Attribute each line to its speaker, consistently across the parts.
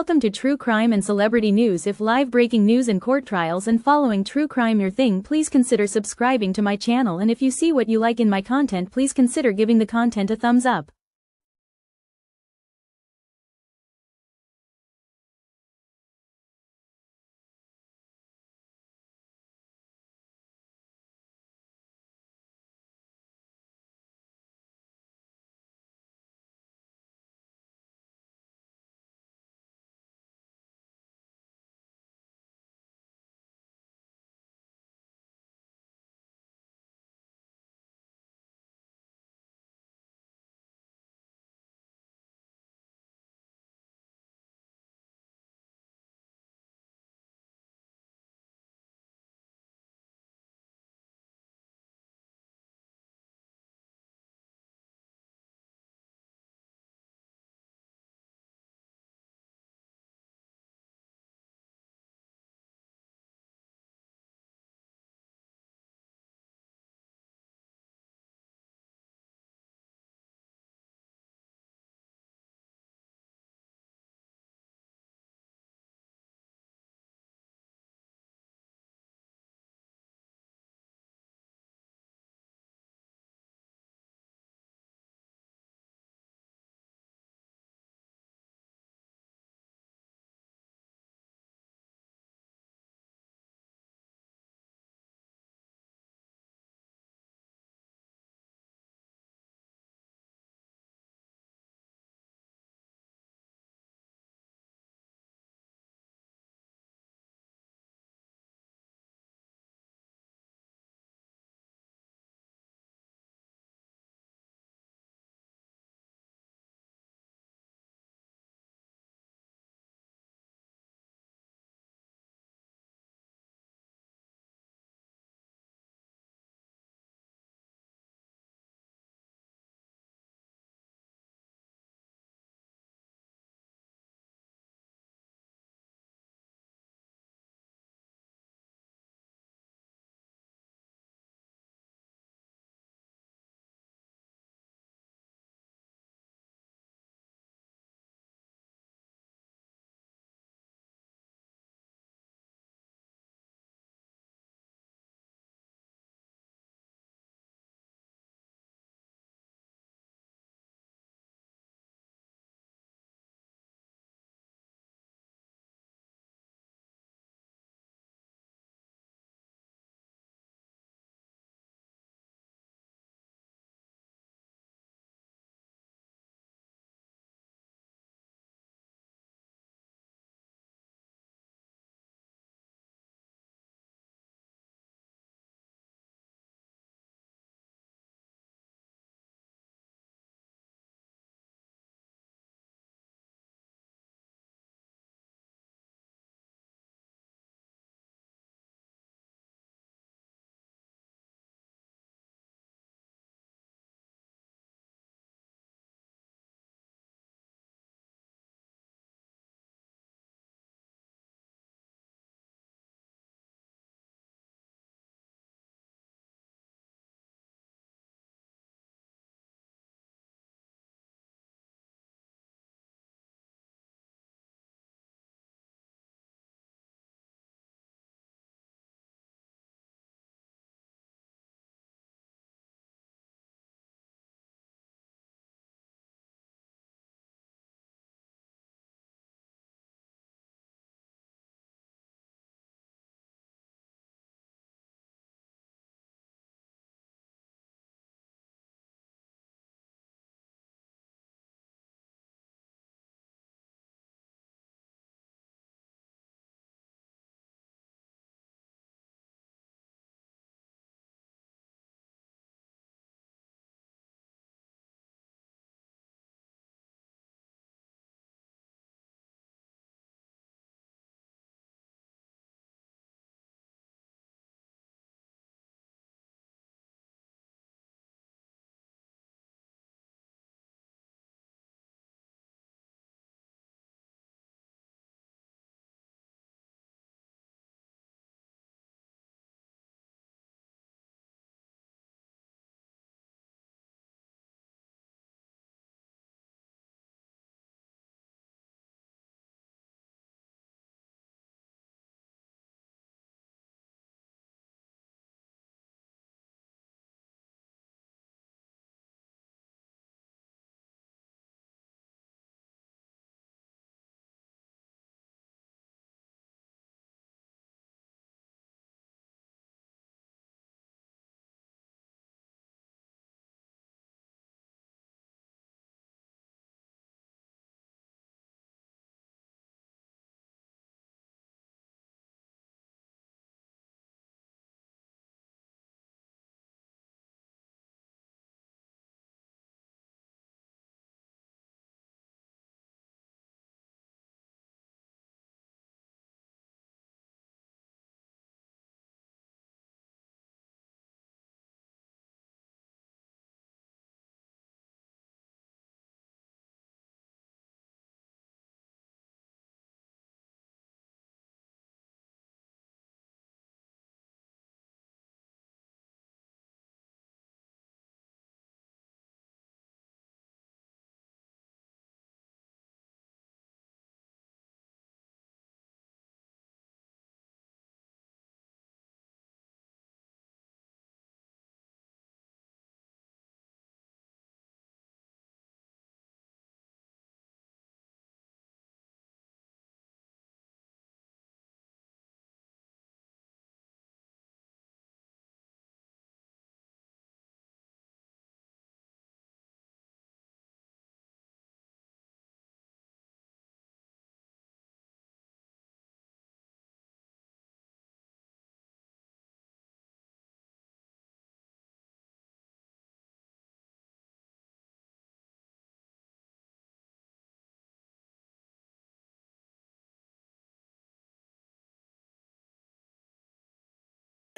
Speaker 1: Welcome to True Crime and Celebrity News. If live breaking news and court trials and following true crime your thing, please consider subscribing to my channel, and if you see what you like in my content, please consider giving the content a thumbs up.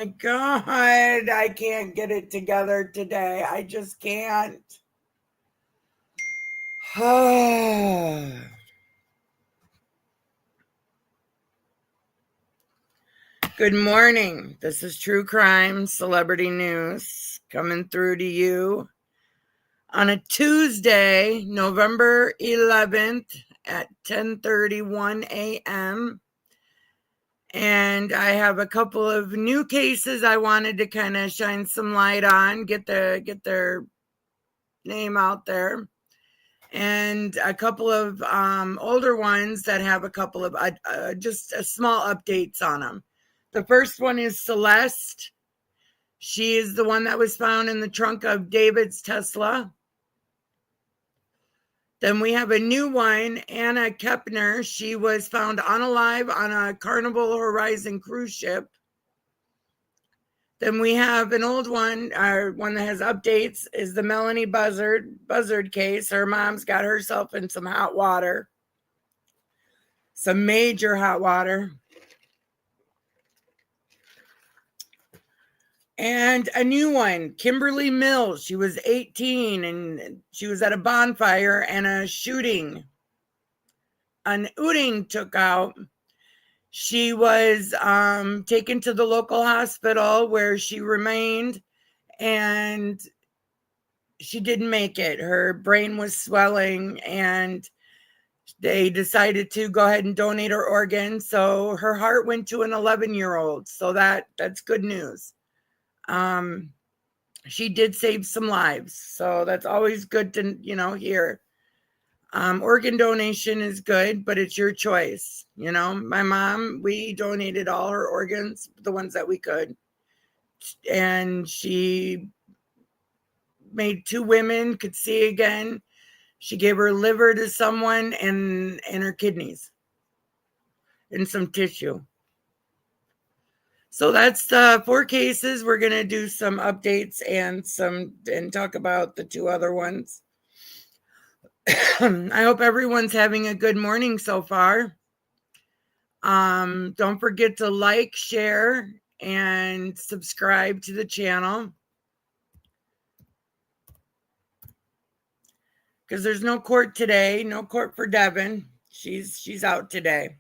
Speaker 2: My God, I can't get it together today. I just can't. Good morning. This is True Crime Celebrity News coming through to you on a Tuesday, November 11th at 10:31 a.m. And I have a couple of new cases I wanted to kind of shine some light on, get their name out there, and a couple of older ones that have a couple of just small updates on them. The first one is Celeste. She is the one that was found in the trunk of David's Tesla. Then we have a new one, Anna Kepner. She was found unalive on a Carnival Horizon cruise ship. Then we have an old one, one that has updates, is the Melodee Buzzard case. Her mom's got herself in some hot water, some major hot water. And a new one, Kimberly Mills. She was 18 and she was at a bonfire and an ooting took out. She was taken to the local hospital where she remained, and she didn't make it. Her brain was swelling and they decided to go ahead and donate her organ. So her heart went to an 11-year-old. So that's good news. She did save some lives. So that's always good to, hear. Organ donation is good, but it's your choice. My mom, we donated all her organs, the ones that we could. And she made 2 women could see again. She gave her liver to someone and her kidneys and some tissue. So that's the 4 cases. We're going to do some updates and talk about the 2 other ones. I hope everyone's having a good morning so far. Don't forget to like, share, and subscribe to the channel. Because there's no court today, no court for Devin. She's out today.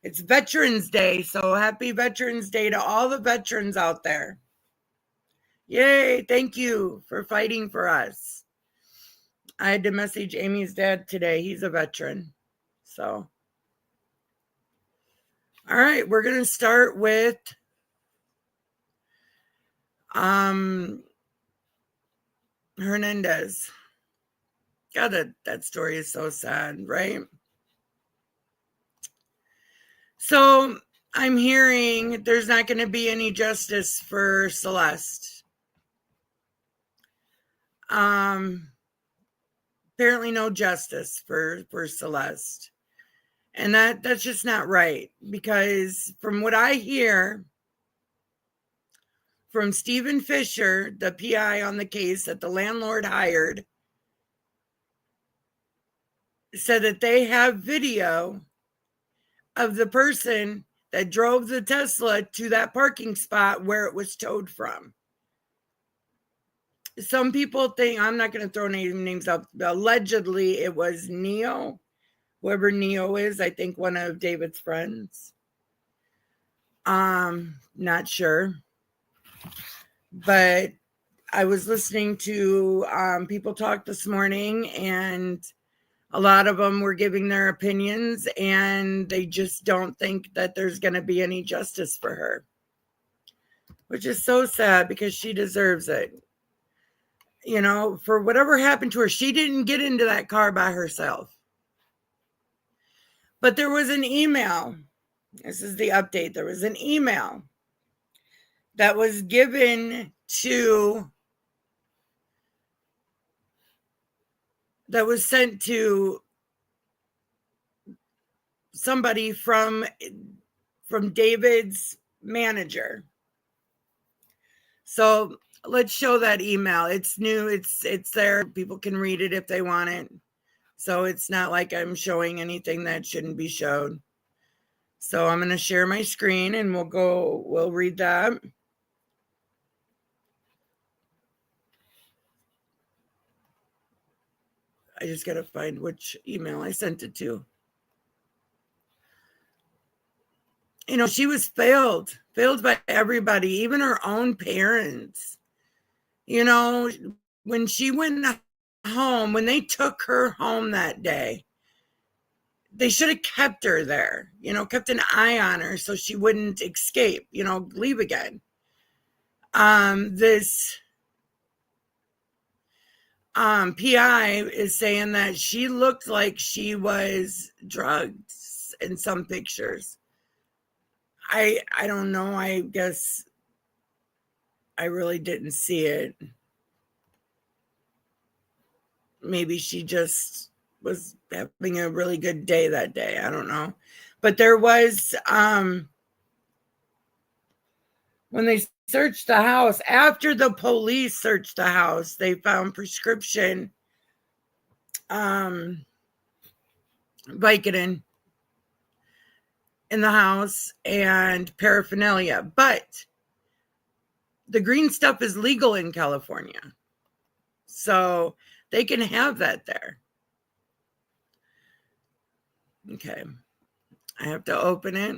Speaker 2: It's Veterans Day, so happy Veterans Day to all the veterans out there. Yay, thank you for fighting for us. I had to message Amy's dad today. He's a veteran. So, all right, we're going to start with Hernandez. God, that story is so sad, right? So I'm hearing there's not going to be any justice for Celeste. Apparently no justice for Celeste. And that's just not right, because from what I hear from Stephen Fisher, the PI on the case that the landlord hired, said that they have video of the person that drove the Tesla to that parking spot where it was towed from. Some people think, I'm not going to throw names up, allegedly it was Neo, whoever Neo is, I think one of David's friends. Not sure. But I was listening to people talk this morning, and a lot of them were giving their opinions, and they just don't think that there's going to be any justice for her, which is so sad because she deserves it. For whatever happened to her, she didn't get into that car by herself. But there was an email. This is the update. There was an email that was given that was sent to somebody from David's manager. So let's show that email. It's new. It's there. People can read it if they want it. So it's not like I'm showing anything that shouldn't be shown. So I'm going to share my screen and we'll read that. I just got to find which email I sent it to. You know, she was failed by everybody, even her own parents. You know, when she went home, when they took her home that day, they should have kept her there, you know, kept an eye on her so she wouldn't escape, you know, leave again. This PI is saying that she looked like she was drugged in some pictures. I don't know. I guess I really didn't see it. Maybe she just was having a really good day that day. I don't know. But there was when they searched the house, after the police searched the house, they found prescription Vicodin in the house and paraphernalia. But the green stuff is legal in California. So they can have that there. Okay. I have to open it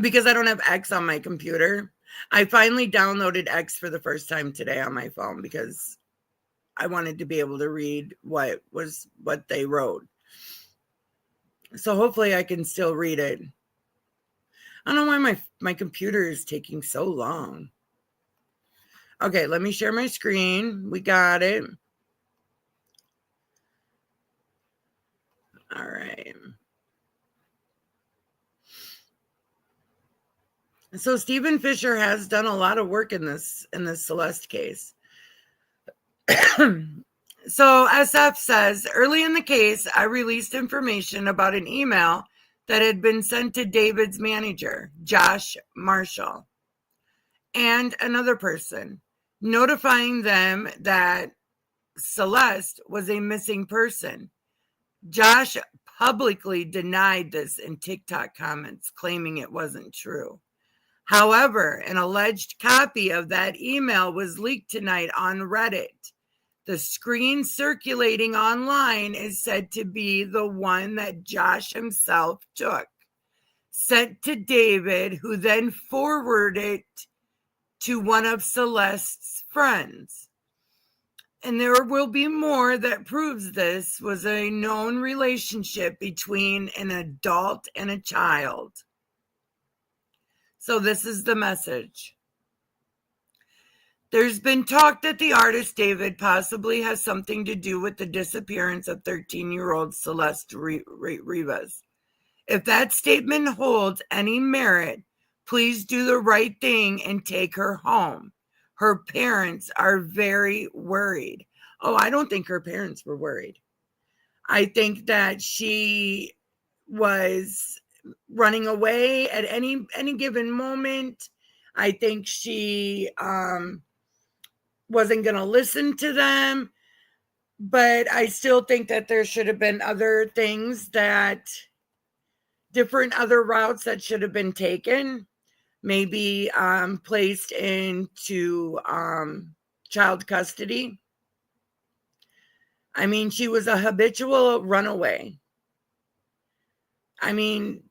Speaker 2: because I don't have X on my computer. I finally downloaded X for the first time today on my phone because I wanted to be able to read what they wrote. So hopefully I can still read it. I don't know why my computer is taking so long. Okay, let me share my screen. We got it. All right. So Stephen Fisher has done a lot of work in this Celeste case. So SF says, early in the case, I released information about an email that had been sent to David's manager, Josh Marshall, and another person, notifying them that Celeste was a missing person. Josh publicly denied this in TikTok comments, claiming it wasn't true. However, an alleged copy of that email was leaked tonight on Reddit. The screen circulating online is said to be the one that Josh himself took, sent to David, who then forwarded it to one of Celeste's friends. And there will be more that proves this was a known relationship between an adult and a child. So this is the message. There's been talk that the artist David possibly has something to do with the disappearance of 13-year-old Celeste Rivas. If that statement holds any merit, please do the right thing and take her home. Her parents are very worried. Oh, I don't think her parents were worried. I think that she was running away at any given moment. I think she wasn't going to listen to them, but I still think that there should have been other things different other routes that should have been taken, maybe placed into child custody. I mean, she was a habitual runaway. I mean,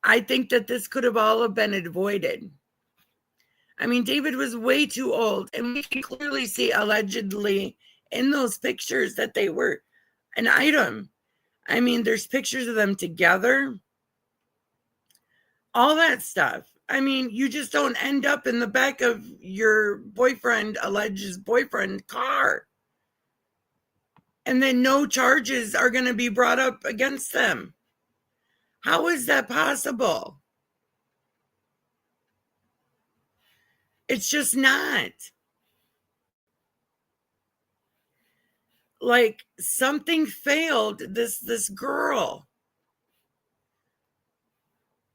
Speaker 2: I think that this could have all been avoided. I mean, David was way too old, and we can clearly see allegedly in those pictures that they were an item. I mean, there's pictures of them together, all that stuff. I mean, you just don't end up in the back of your alleged boyfriend car. And then no charges are going to be brought up against them. How is that possible? It's just not. Like something failed this girl.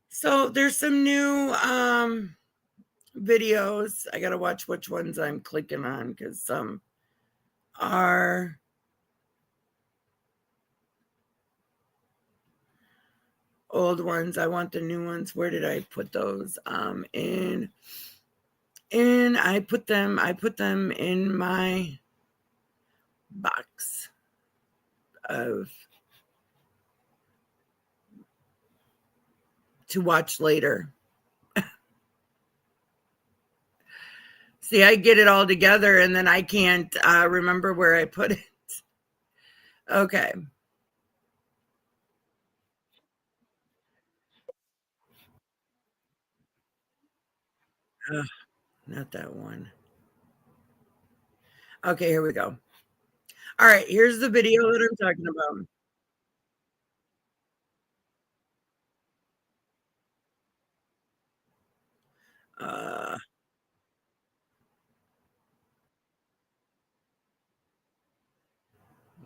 Speaker 2: So there's some new videos. I got to watch which ones I'm clicking on because some are old ones. I want the new ones. Where did I put those? I put them in my box of to watch later. See, I get it all together and then I can't remember where I put it. Okay. Not that one. Okay, here we go. All right, here's the video that I'm talking about.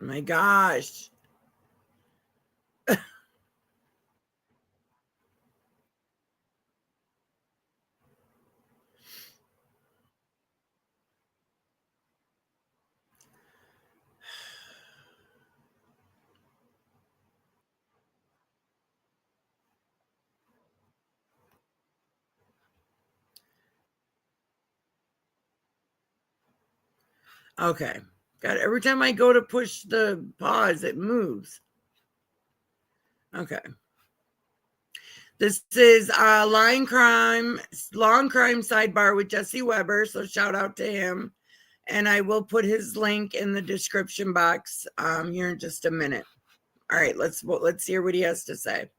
Speaker 2: My gosh. Okay. Got it. Every time I go to push the pause, it moves. Okay. This is Long Crime Sidebar with Jesse Weber. So shout out to him. And I will put his link in the description box here in just a minute. All right, let's hear what he has to say.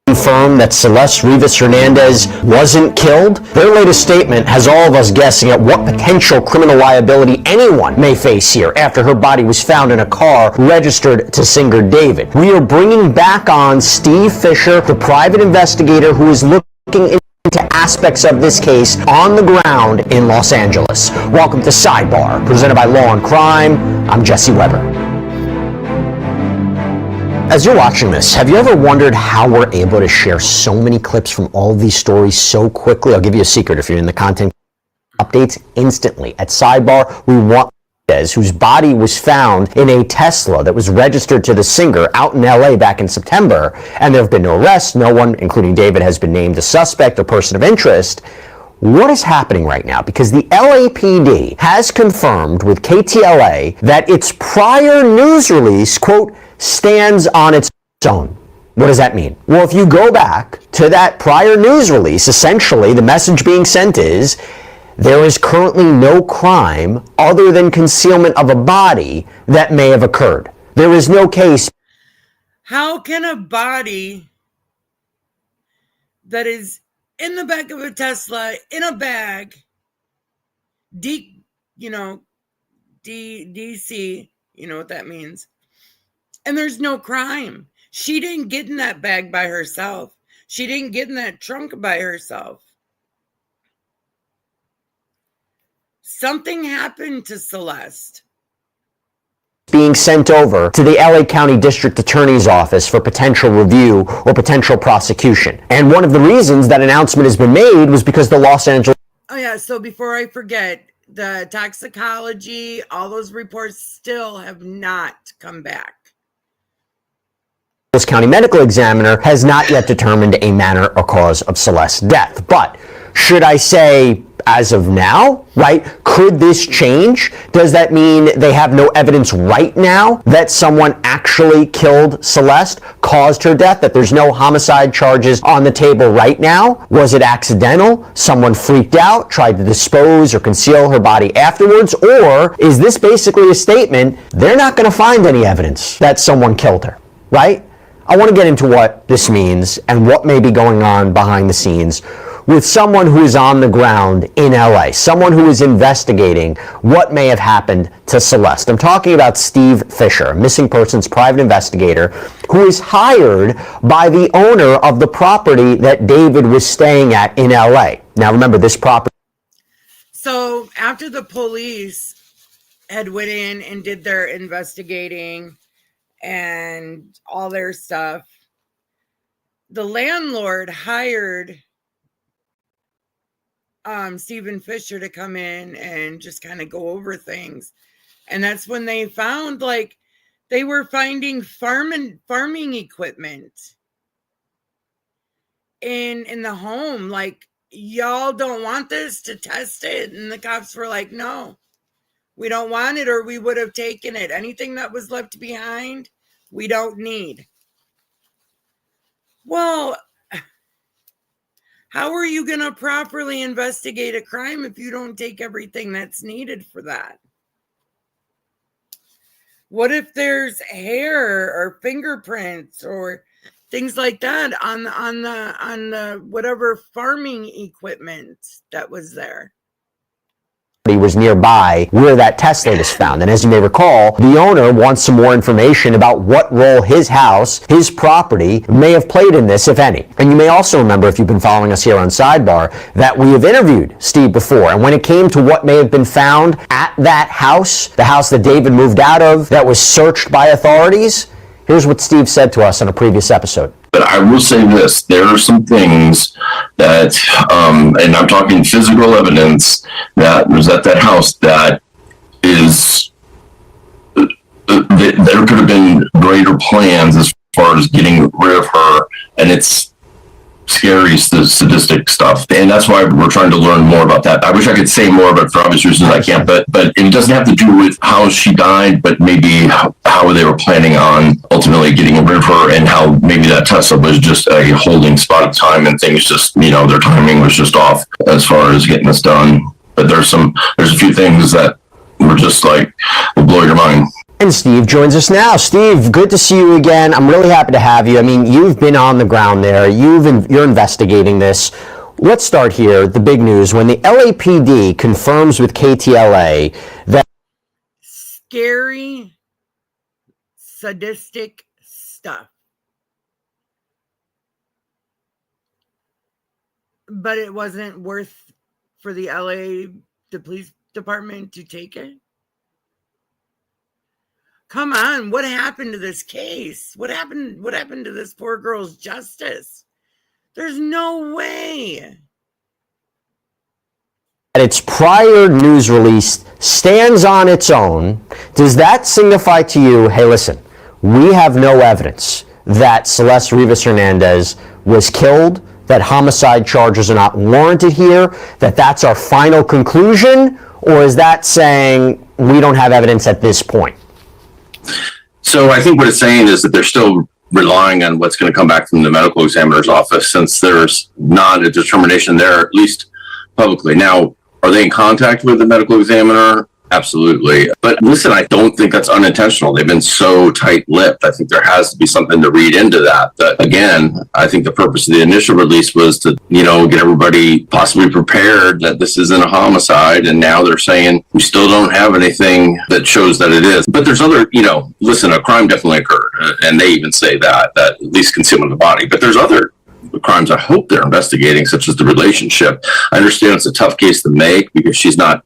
Speaker 3: Confirm that Celeste Rivas Hernandez wasn't killed. Their latest statement has all of us guessing at what potential criminal liability anyone may face here after her body was found in a car registered to singer David. We are bringing back on Steve Fisher, the private investigator who is looking into aspects of this case on the ground in Los Angeles. Welcome to Sidebar, presented by Law and Crime. I'm Jesse Weber. As you're watching this, have you ever wondered how we're able to share so many clips from all of these stories so quickly? I'll give you a secret. If you're in the content, updates instantly. At Sidebar, we want Hernandez, whose body was found in a Tesla that was registered to the singer out in LA back in September, and there have been no arrests. No one, including David, has been named a suspect or person of interest. What is happening right now? Because the LAPD has confirmed with KTLA that its prior news release, quote, stands on its own. What does that mean? Well, if you go back to that prior news release, essentially the message being sent is there is currently no crime other than concealment of a body that may have occurred. There is no case.
Speaker 2: How can a body that is in the back of a Tesla in a bag, DC, you know what that means? And there's no crime. She didn't get in that bag by herself. She didn't get in that trunk by herself. Something happened to Celeste.
Speaker 3: Being sent over to the LA County District Attorney's Office for potential review or potential prosecution. And one of the reasons that announcement has been made was because the Los Angeles...
Speaker 2: Oh yeah, so before I forget, the toxicology, all those reports still have not come back.
Speaker 3: County medical examiner has not yet determined a manner or cause of Celeste's death. But should I say, as of now, right, could this change? Does that mean they have no evidence right now that someone actually killed Celeste, caused her death, that there's no homicide charges on the table right now? Was it accidental? Someone freaked out, tried to dispose or conceal her body afterwards? Or is this basically a statement, they're not going to find any evidence that someone killed her, right? I want to get into what this means and what may be going on behind the scenes with someone who is on the ground in LA, someone who is investigating what may have happened to Celeste. I'm talking about Steve Fisher, a missing persons private investigator who is hired by the owner of the property that David was staying at in LA. Now remember, this property...
Speaker 2: So after the police had went in and did their investigating and all their stuff, the landlord hired Stephen Fisher to come in and just kind of go over things. And that's when they found, like, they were finding farming equipment in the home, like, y'all don't want this to test it? And the cops were like, no, we don't want it, or we would have taken it. Anything that was left behind, we don't need. Well, how are you going to properly investigate a crime if you don't take everything that's needed for that? What if there's hair or fingerprints or things like that on the whatever farming equipment that was there?
Speaker 3: He was nearby where that Tesla was found. And as you may recall, the owner wants some more information about what role his house, his property, may have played in this, if any. And you may also remember, if you've been following us here on Sidebar, that we have interviewed Steve before. And when it came to what may have been found at that house, the house that David moved out of, that was searched by authorities, here's what Steve said to us on a previous episode.
Speaker 4: But I will say this, there are some things that, and I'm talking physical evidence that was at that house that is, there could have been greater plans as far as getting rid of her, and it's scary, sadistic stuff. And that's why we're trying to learn more about that. I wish I could say more, but for obvious reasons I can't. But it doesn't have to do with how she died, but maybe how they were planning on ultimately getting rid of her, and how maybe that Tesla was just a holding spot of time, and things just, their timing was just off as far as getting this done. But there's a few things that were just like, will blow your mind.
Speaker 3: And Steve joins us now. Steve, good to see you again. I'm really happy to have you. I mean, you've been on the ground there. You're investigating this. Let's start here. The big news. When the LAPD confirms with KTLA that
Speaker 2: scary, sadistic stuff. But it wasn't worth for the police department to take it? Come on, what happened to this case? What happened to this poor girl's justice? There's no way.
Speaker 3: its prior news release stands on its own, does that signify to you, hey, listen, we have no evidence that Celeste Rivas Hernandez was killed, that homicide charges are not warranted here, that that's our final conclusion? Or is that saying we don't have evidence at this point?
Speaker 4: So I think what it's saying is that they're still relying on what's going to come back from the medical examiner's office, since there's not a determination there, at least publicly. Now, are they in contact with the medical examiner? Absolutely. But listen, I don't think that's unintentional. They've been so tight-lipped. I think there has to be something to read into that. But again, I think the purpose of the initial release was to, get everybody possibly prepared that this isn't a homicide. And now they're saying we still don't have anything that shows that it is. But there's other, listen, a crime definitely occurred. And they even say that at least concealment of the body. But there's other crimes I hope they're investigating, such as the relationship. I understand it's a tough case to make because she's not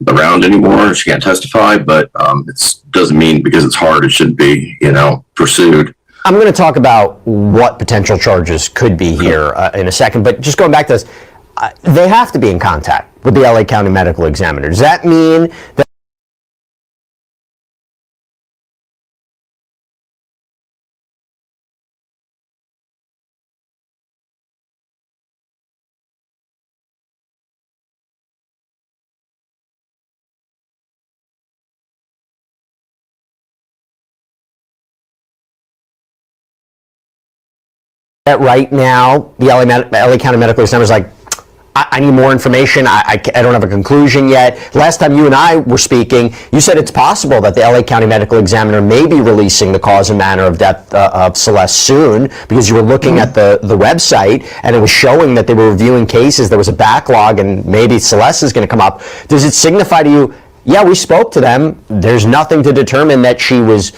Speaker 4: around anymore, she can't testify, but it doesn't mean because it's hard it shouldn't be pursued.
Speaker 3: I'm going to talk about what potential charges could be here in a second, but just going back to this, they have to be in contact with the LA County Medical Examiner. Does that mean that right now the LA County Medical Examiner is like, I need more information. I don't have a conclusion yet. Last time you and I were speaking, you said it's possible that the LA County Medical Examiner may be releasing the cause and manner of death of Celeste soon, because you were looking at the website and it was showing that they were reviewing cases. There was a backlog and maybe Celeste is going to come up. Does it signify to you, yeah, we spoke to them, there's nothing to determine that she was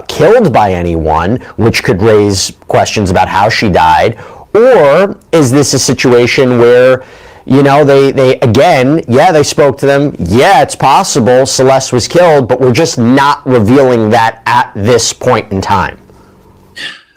Speaker 3: killed by anyone, which could raise questions about how she died? Or is this a situation where, they again, yeah, they spoke to them, yeah, it's possible Celeste was killed, but we're just not revealing that at this point in time?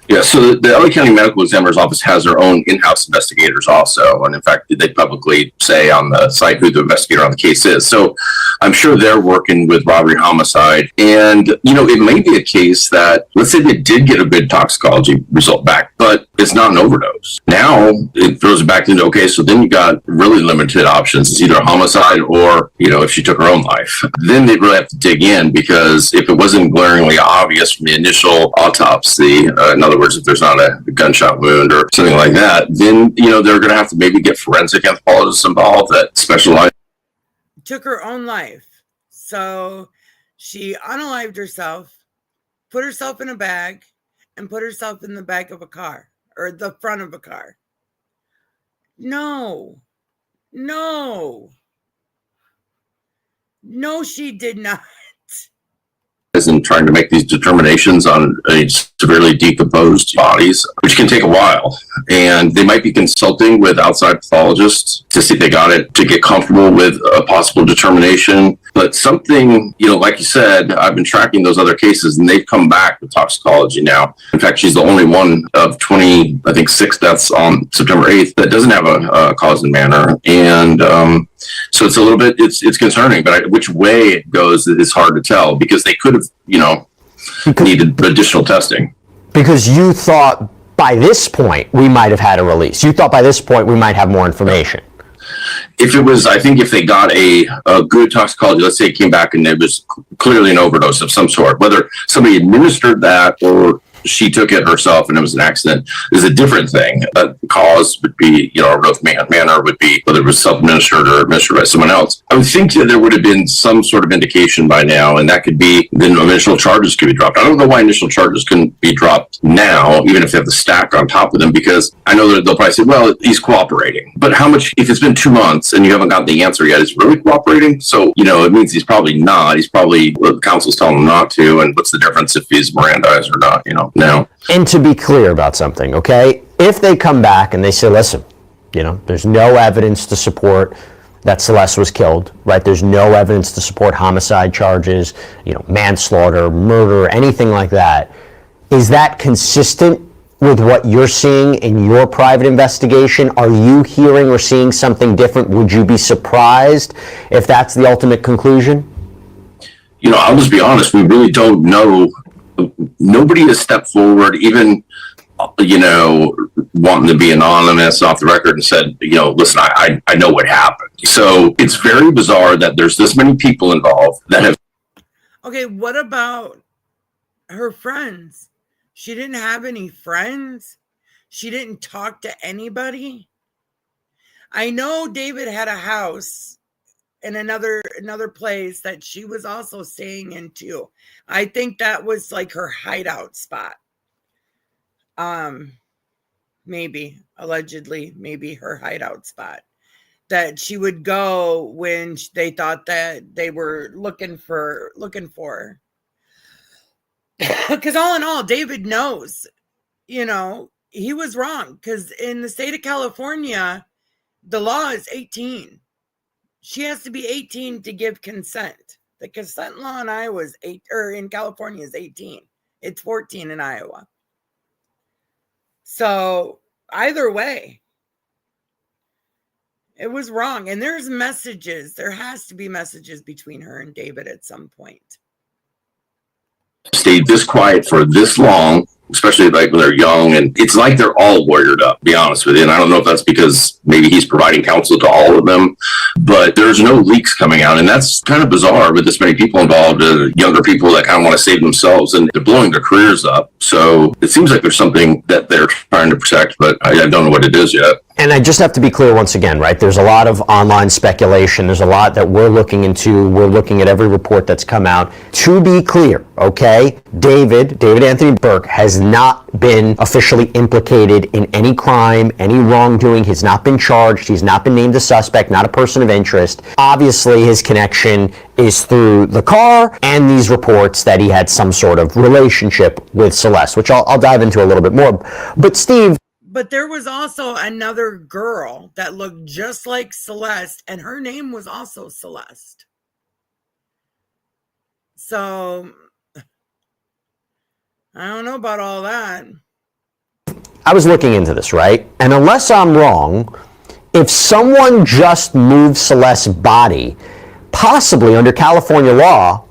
Speaker 4: Yeah, so the LA County Medical Examiner's Office has their own in-house investigators also. And in fact, they publicly say on the site who the investigator on the case is. So I'm sure they're working with robbery homicide. And, it may be a case that, let's say they did get a good toxicology result back, but it's not an overdose. Now it throws it back into, okay, so then you got really limited options. It's either homicide or, if she took her own life. Then they really have to dig in, because if it wasn't glaringly obvious from the initial autopsy, in other words, if there's not a gunshot wound or something like that, then, they're going to have to maybe get forensic anthropologists involved that specialize.
Speaker 2: Took her own life. So she unalived herself, put herself in a bag, and put herself in the back of a car. Or the front of a car. No, she did not.
Speaker 4: And trying to make these determinations on severely decomposed bodies, which can take a while. And they might be consulting with outside pathologists to see if they got it, to get comfortable with a possible determination. But something, like you said, I've been tracking those other cases, and they've come back with toxicology now. In fact, she's the only one of 6 deaths on September 8th that doesn't have a cause and manner. And so it's a little bit, it's concerning, but which way it goes is hard to tell, because they could have, needed additional testing.
Speaker 3: Because you thought by this point we might have had a release. You thought by this point we might have more information.
Speaker 4: I think if they got a good toxicology, let's say it came back and it was clearly an overdose of some sort, whether somebody administered that or she took it herself and it was an accident, is a different thing. The cause would be, a rough manner would be whether it was self-administered or administered by someone else. I would think that there would have been some sort of indication by now, and that could be then initial charges could be dropped. I don't know why initial charges couldn't be dropped now, even if they have the stack on top of them, because I know that they'll probably say, well, he's cooperating. But how much, if it's been 2 months and you haven't gotten the answer yet, is he really cooperating? So, it means he's probably not. He's probably, the counsel's telling him not to, and what's the difference if he's Mirandized or not, now.
Speaker 3: And to be clear about something, okay? If they come back and they say, listen, there's no evidence to support that Celeste was killed, right? There's no evidence to support homicide charges, manslaughter, murder, anything like that. Is that consistent with what you're seeing in your private investigation? Are you hearing or seeing something different? Would you be surprised if that's the ultimate conclusion?
Speaker 4: I'll just be honest, we really don't know. Nobody has stepped forward, even, wanting to be anonymous off the record and said, listen, I know what happened. So it's very bizarre that there's this many people involved that have.
Speaker 2: Okay, what about her friends? She didn't have any friends. She didn't talk to anybody. I know David had a house in another place that she was also staying in too. I think that was like her hideout spot. Maybe, allegedly, maybe her hideout spot that she would go when they thought that they were looking for her. Because all in all, David knows, he was wrong. Because in the state of California, the law is 18. She has to be 18 to give consent. The consent law in Iowa is in California is 18. It's 14 in Iowa. So either way, it was wrong. And there's messages. There has to be messages between her and David at some point.
Speaker 4: Stayed this quiet for this long, especially like when they're young, and it's like they're all lawyered up, to be honest with you. And I don't know if that's because maybe he's providing counsel to all of them, but there's no leaks coming out, and that's kind of bizarre with this many people involved, younger people that kind of want to save themselves, and they're blowing their careers up. So it seems like there's something that they're trying to protect, but I don't know what it is yet.
Speaker 3: And I just have to be clear once again, right? There's a lot of online speculation. There's a lot that we're looking into. We're looking at every report that's come out. To be clear, okay, David Anthony Burke has not been officially implicated in any crime, any wrongdoing. He's not been charged. He's not been named a suspect, not a person of interest. Obviously, his connection is through the car and these reports that he had some sort of relationship with Celeste, which I'll dive into a little bit more. But Steve,
Speaker 2: but there was also another girl that looked just like Celeste, and her name was also Celeste. So, I don't know about all that.
Speaker 3: I was looking into this, right? And unless I'm wrong, if someone just moved Celeste's body, possibly under California law,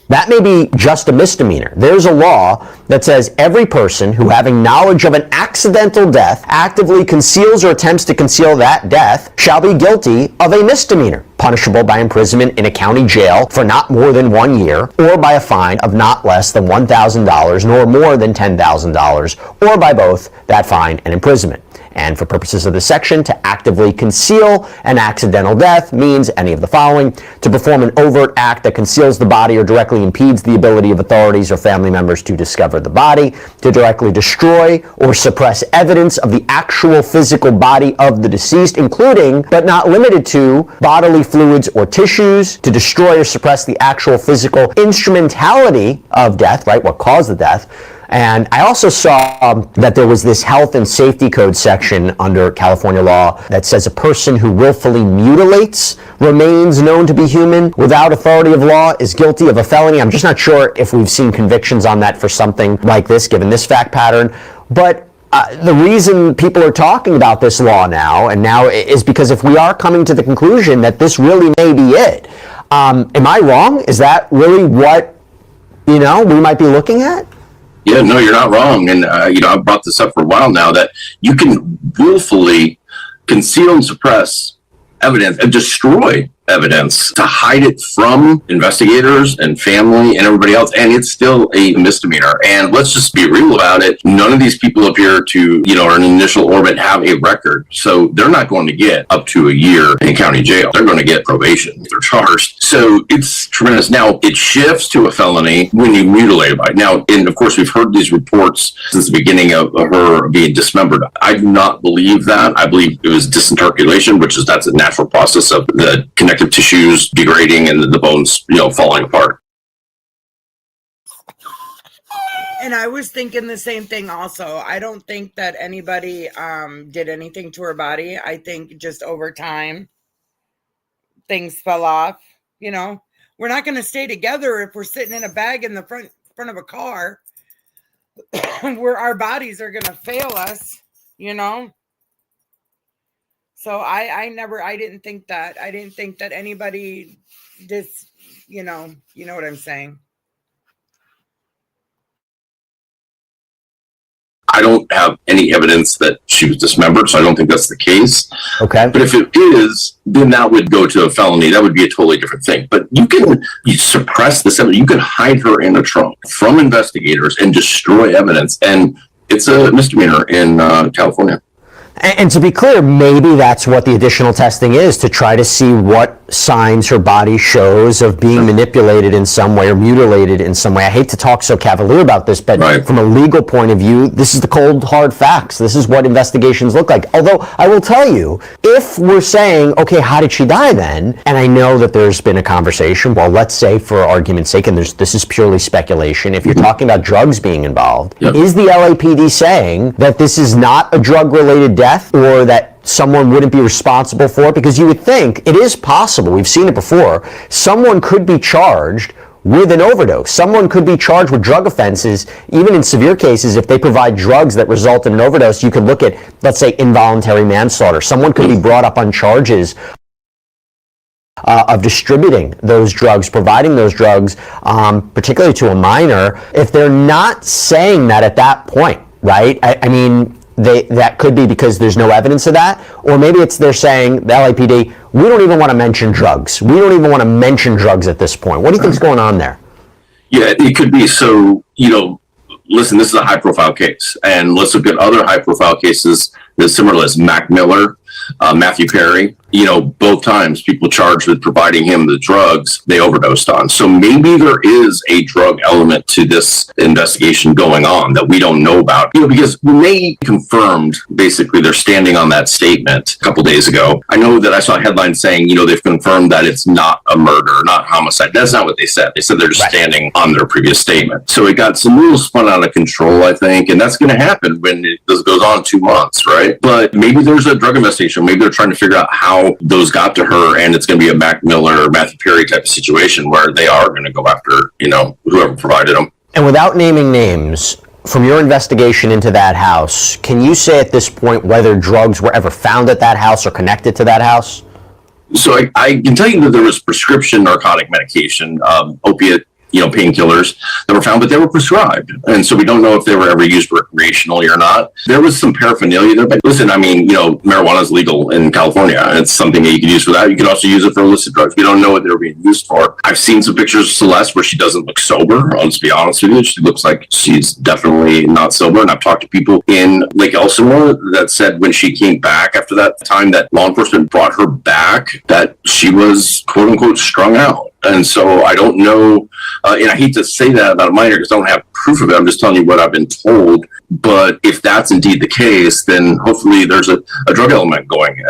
Speaker 3: That may be just a misdemeanor. There's a law that says every person who, having knowledge of an accidental death, actively conceals or attempts to conceal that death shall be guilty of a misdemeanor, punishable by imprisonment in a county jail for not more than 1 year, or by a fine of not less than $1,000 nor more than $10,000, or by both that fine and imprisonment. And for purposes of this section, to actively conceal an accidental death means any of the following: to perform an overt act that conceals the body or directly impedes the ability of authorities or family members to discover the body, to directly destroy or suppress evidence of the actual physical body of the deceased, including but not limited to bodily fluids or tissues, to destroy or suppress the actual physical instrumentality of death, right, what caused the death. And I also saw that there was this health and safety code section under California law that says a person who willfully mutilates remains known to be human without authority of law is guilty of a felony. I'm just not sure if we've seen convictions on that for something like this, given this fact pattern. But the reason people are talking about this law now is because if we are coming to the conclusion that this really may be it, am I wrong? Is that really what, we might be looking at?
Speaker 4: Yeah, no, you're not wrong. And, I've brought this up for a while now, that you can willfully conceal and suppress evidence and destroy evidence to hide it from investigators and family and everybody else, and it's still a misdemeanor. And let's just be real about it. None of these people appear to, or an initial orbit, have a record. So they're not going to get up to a year in county jail. They're going to get probation if they're charged. So it's tremendous. Now, it shifts to a felony when you mutilate a body. Now, and of course, we've heard these reports since the beginning of her being dismembered. I do not believe that. I believe it was disinterculation, that's a natural process of the connective tissues degrading and the bones, falling apart.
Speaker 2: And I was thinking the same thing also. I don't think that anybody did anything to her body. I think just over time, things fell off. We're not going to stay together if we're sitting in a bag in the front of a car where our bodies are going to fail us, So I didn't think that anybody just, you know what I'm saying?
Speaker 4: I don't have any evidence that she was dismembered, so I don't think that's the case.
Speaker 3: Okay.
Speaker 4: But if it is, then that would go to a felony. That would be a totally different thing. But you suppress this evidence. You can hide her in a trunk from investigators and destroy evidence. And it's a misdemeanor in California.
Speaker 3: And to be clear, maybe that's what the additional testing is, to try to see what signs her body shows of being manipulated in some way or mutilated in some way. I hate to talk so cavalier about this, but From a legal point of view, this is the cold, hard facts. This is what investigations look like. Although I will tell you, if we're saying, okay, how did she die then? And I know that there's been a conversation, well, let's say for argument's sake, and this is purely speculation, if you're talking about drugs being involved, is the LAPD saying that this is not a drug-related death, or that someone wouldn't be responsible for it? Because you would think it is possible, we've seen it before, someone could be charged with an overdose. Someone could be charged with drug offenses, even in severe cases. If they provide drugs that result in an overdose, you could look at, let's say, involuntary manslaughter. Someone could be brought up on charges of distributing those drugs, providing those drugs, particularly to a minor, if they're not saying that at that point, right? I mean, that could be because there's no evidence of that, or maybe they're saying, the LAPD, we don't even want to mention drugs. We don't even want to mention drugs at this point. What do you think's going on there?
Speaker 4: Yeah, it could be. So, listen, this is a high-profile case, and let's look at other high-profile cases that's similar as Mac Miller, Matthew Perry. Both times people charged with providing him the drugs they overdosed on. So maybe there is a drug element to this investigation going on that we don't know about. Because when they confirmed, basically, they're standing on that statement a couple days ago. I know that I saw a headline saying, they've confirmed that it's not a murder, not homicide. That's not what they said. They said they're just standing on their previous statement. So it got some little spun out of control, I think, and that's going to happen when this goes on 2 months, right? But maybe there's a drug investigation. Maybe they're trying to figure out how those got to her, and it's going to be a Mac Miller or Matthew Perry type of situation where they are going to go after, whoever provided them.
Speaker 3: And without naming names, from your investigation into that house, can you say at this point whether drugs were ever found at that house or connected to that house?
Speaker 4: So I can tell you that there was prescription narcotic medication, opiate painkillers that were found, but they were prescribed. And so we don't know if they were ever used recreationally or not. There was some paraphernalia there, but listen, marijuana is legal in California. It's something that you can use for that. You can also use it for illicit drugs. We don't know what they were being used for. I've seen some pictures of Celeste where she doesn't look sober. I'll just be honest with you. She looks like she's definitely not sober. And I've talked to people in Lake Elsinore that said when she came back after that time that law enforcement brought her back, that she was quote unquote strung out. And so I don't know, and I hate to say that about a minor because I don't have proof of it. I'm just telling you what I've been told. But if that's indeed the case, then hopefully there's a drug element going.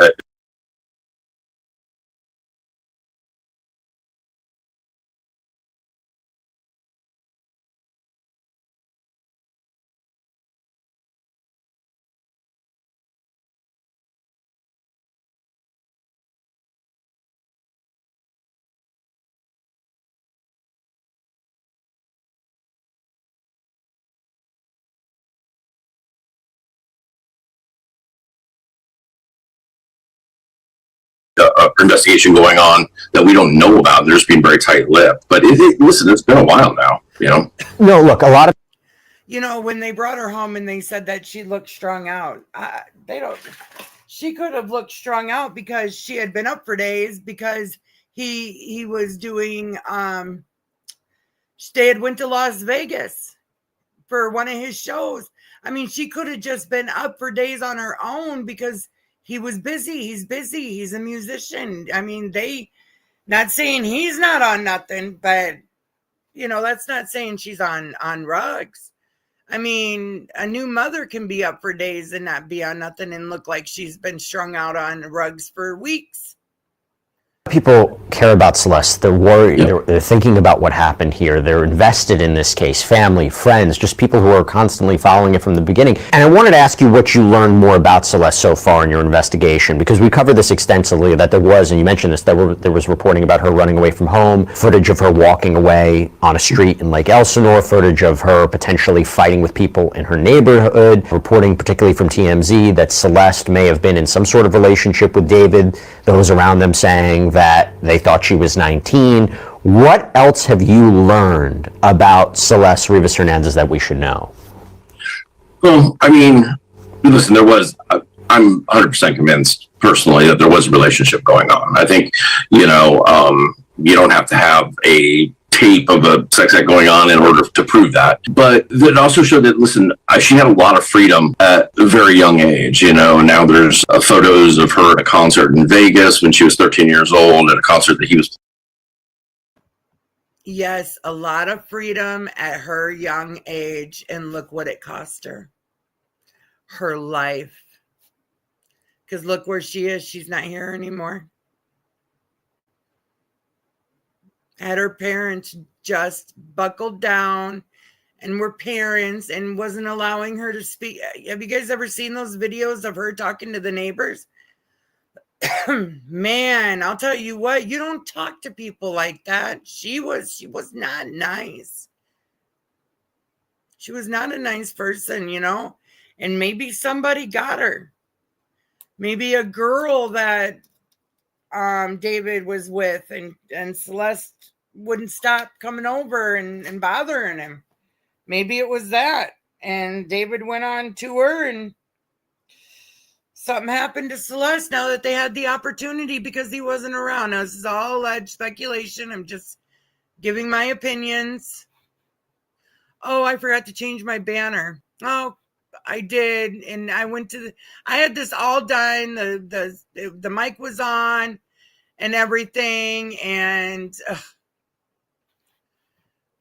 Speaker 4: Investigation going on that we don't know about. They're just being very tight-lipped. But listen, it's been a while now.
Speaker 3: No, look, a lot of
Speaker 2: when they brought her home and they said that she looked strung out, she could have looked strung out because she had been up for days because he was doing they had went to Las Vegas for one of his shows. I mean, she could have just been up for days on her own because he was busy. He's busy. He's a musician. I mean, not saying he's not on nothing, but that's not saying she's on drugs. I mean, a new mother can be up for days and not be on nothing and look like she's been strung out on drugs for weeks.
Speaker 3: people care about Celeste. They're worried. They're thinking about what happened here. They're invested in this case. Family, friends, just people who are constantly following it from the beginning. And I wanted to ask you what you learned more about Celeste so far in your investigation, because we covered this extensively, that there was, and you mentioned this, there was reporting about her running away from home, footage of her walking away on a street in Lake Elsinore, footage of her potentially fighting with people in her neighborhood, reporting particularly from TMZ that Celeste may have been in some sort of relationship with David, those around them saying that they thought she was 19. What else have you learned about Celeste Rivas Hernandez that we should know?
Speaker 4: Well, I mean, listen, I'm 100% convinced personally that there was a relationship going on. I think, you don't have to have a tape of a sex act going on in order to prove that. But it also showed that, listen, she had a lot of freedom at a very young age. Now there's photos of her at a concert in Vegas when she was 13 years old, at a concert that he was.
Speaker 2: Yes, a lot of freedom at her young age. And look what it cost her. Her life. Because look where she is. She's not here anymore. Had her parents just buckled down and were parents and wasn't allowing her to speak. Have you guys ever seen those videos of her talking to the neighbors? Man, I'll tell you what, you don't talk to people like that. She was not nice. She was not a nice person, and maybe somebody got her. Maybe a girl that David was with, and Celeste wouldn't stop coming over and bothering him. Maybe it was that. And David went on tour and something happened to Celeste now that they had the opportunity because he wasn't around. Now, this is all alleged speculation. I'm just giving my opinions. Oh, I forgot to change my banner. Oh, I did. And I went to I had this all done. The mic was on and everything. And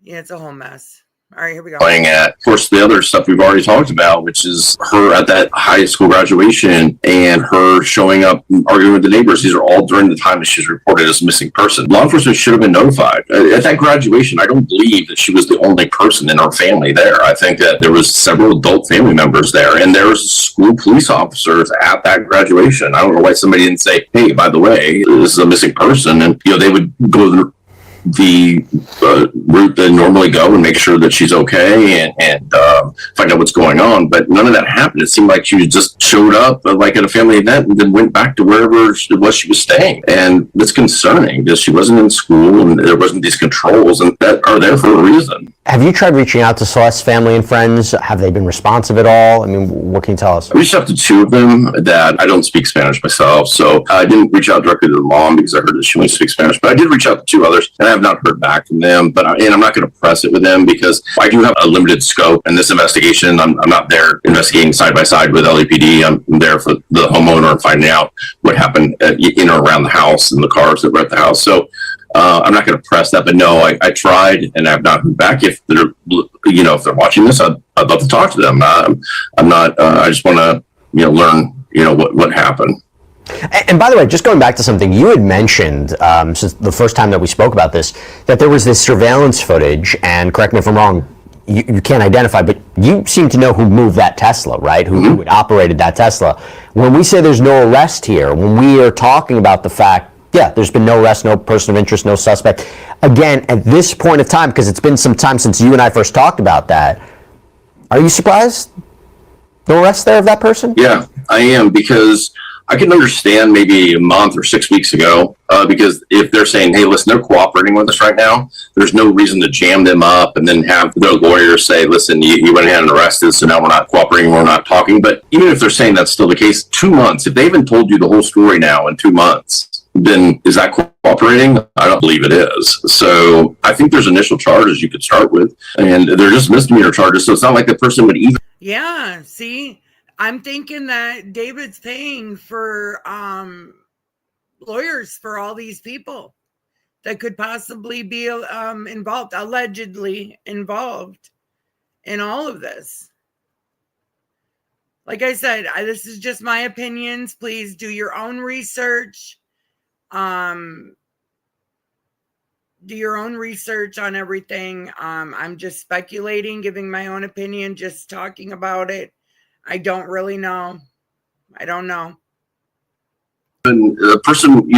Speaker 2: yeah, it's a whole mess. All right, here we go.
Speaker 4: Playing at, of course, the other stuff we've already talked about, which is her at that high school graduation and her showing up and arguing with the neighbors. These are all during the time that she's reported as a missing person. Law enforcement should have been notified. At that graduation, I don't believe that she was the only person in her family there. I think that there was several adult family members there, and there was school police officers at that graduation. I don't know why somebody didn't say, hey, by the way, this is a missing person. And, they would go the route they normally go and make sure that she's okay and find out what's going on. But none of that happened. It seemed like she just showed up like at a family event and then went back to wherever it was she was staying. And it's concerning because she wasn't in school and there wasn't these controls and that are there for a reason.
Speaker 3: Have you tried reaching out to Celeste's family and friends? Have they been responsive at all? I mean, what can you tell us?
Speaker 4: I reached out to two of them that I don't speak Spanish myself, so I didn't reach out directly to the mom because I heard that she only speaks Spanish, but I did reach out to two others and I have not heard back from them, and I'm not going to press it with them because I do have a limited scope in this investigation. I'm not there investigating side by side with LAPD. I'm there for the homeowner and finding out what happened in or around the house and the cars that were at the house. So I'm not going to press that, but no, I tried and I've not heard back. If they're, if they're watching this, I'd love to talk to them. I'm not. I just want to, learn, what happened.
Speaker 3: And by the way, just going back to something you had mentioned since the first time that we spoke about this, that there was this surveillance footage, and correct me if I'm wrong, you can't identify, but you seem to know who moved that Tesla, right? Who had operated that Tesla. When we say there's no arrest here, when we are talking about the fact, yeah, there's been no arrest, no person of interest, no suspect. Again, at this point of time, because it's been some time since you and I first talked about that, are you surprised? No arrest there of that person?
Speaker 4: Yeah, I am, because I can understand maybe a month or 6 weeks ago, because if they're saying, hey, listen, they're cooperating with us right now, there's no reason to jam them up and then have their lawyers say, listen, you went ahead and arrested, so now we're not cooperating, we're not talking. But even if they're saying that's still the case, 2 months, if they haven't told you the whole story now in 2 months, then is that cooperating? I don't believe it is. So I think there's initial charges you could start with, and they're just misdemeanor charges, so it's not like the person would even...
Speaker 2: Yeah, see, I'm thinking that David's paying for lawyers for all these people that could possibly be involved, allegedly involved in all of this. Like I said, this is just my opinions. Please do your own research. Do your own research on everything. I'm just speculating, giving my own opinion, just talking about it. I don't really know. I don't know.
Speaker 4: And the person,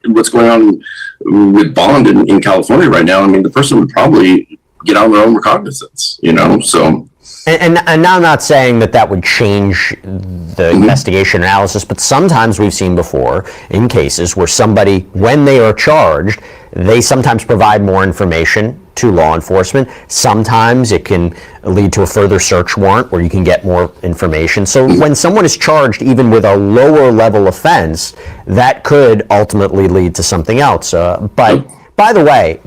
Speaker 4: what's going on with bond in California right now, I mean, the person would probably get on their own recognizance, so.
Speaker 3: And now I'm not saying that would change the investigation analysis, but sometimes we've seen before in cases where somebody, when they are charged, they sometimes provide more information to law enforcement. Sometimes it can lead to a further search warrant where you can get more information. So when someone is charged even with a lower level offense, that could ultimately lead to something else. But by the way,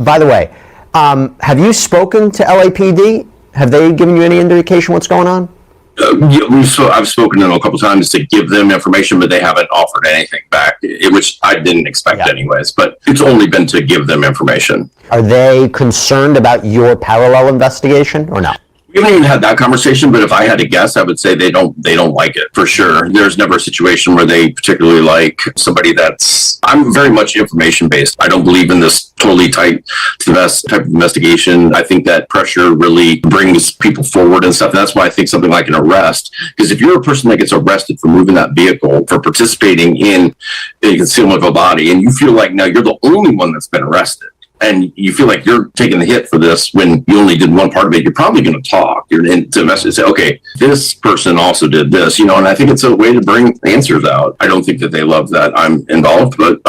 Speaker 3: have you spoken to LAPD? Have they given you any indication what's going on?
Speaker 4: I've spoken to them a couple of times to give them information, but they haven't offered anything back, which I didn't expect anyways. But it's only been to give them information.
Speaker 3: Are they concerned about your parallel investigation or not?
Speaker 4: We haven't even had that conversation, but if I had to guess, I would say they don't like it for sure. There's never a situation where they particularly like somebody I'm very much information based. I don't believe in this totally tight to the vest type of investigation. I think that pressure really brings people forward and stuff. And that's why I think something like an arrest, because if you're a person that gets arrested for moving that vehicle, for participating in the concealment of a body, and you feel like now you're the only one that's been arrested, and you feel like you're taking the hit for this when you only did one part of it, you're probably going to talk. You're to investigate and say, okay, this person also did this, and I think it's a way to bring answers out. I don't think that they love that I'm involved, but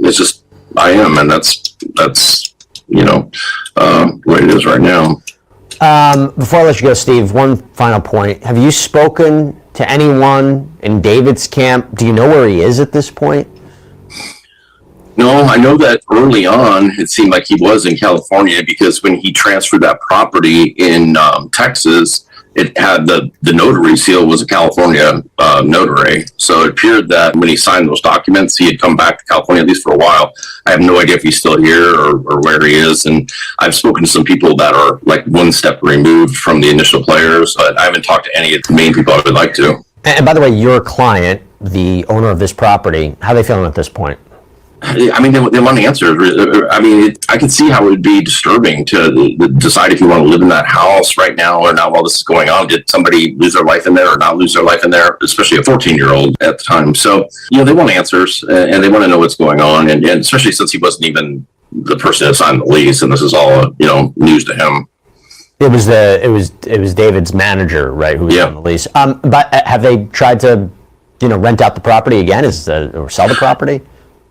Speaker 4: it's just, I am, and that's the way it is right now.
Speaker 3: Before I let you go, Steve, one final point. Have you spoken to anyone in David's camp? Do you know where he is at this point?
Speaker 4: No, I know that early on, it seemed like he was in California because when he transferred that property in Texas, it had the notary seal was a California notary. So it appeared that when he signed those documents, he had come back to California, at least for a while. I have no idea if he's still here or where he is. And I've spoken to some people that are like one step removed from the initial players, but I haven't talked to any of the main people I would like to.
Speaker 3: And by the way, your client, the owner of this property, how are they feeling at this point?
Speaker 4: I mean, they want answers. I mean, I can see how it would be disturbing to decide if you want to live in that house right now or not while this is going on. Did somebody lose their life in there or not lose their life in there, especially a 14-year-old at the time? So, they want answers and they want to know what's going on. And especially since he wasn't even the person that signed the lease and this is all, news to him.
Speaker 3: It was David's manager, right, who was on the lease. But have they tried to, rent out the property again, or sell the property?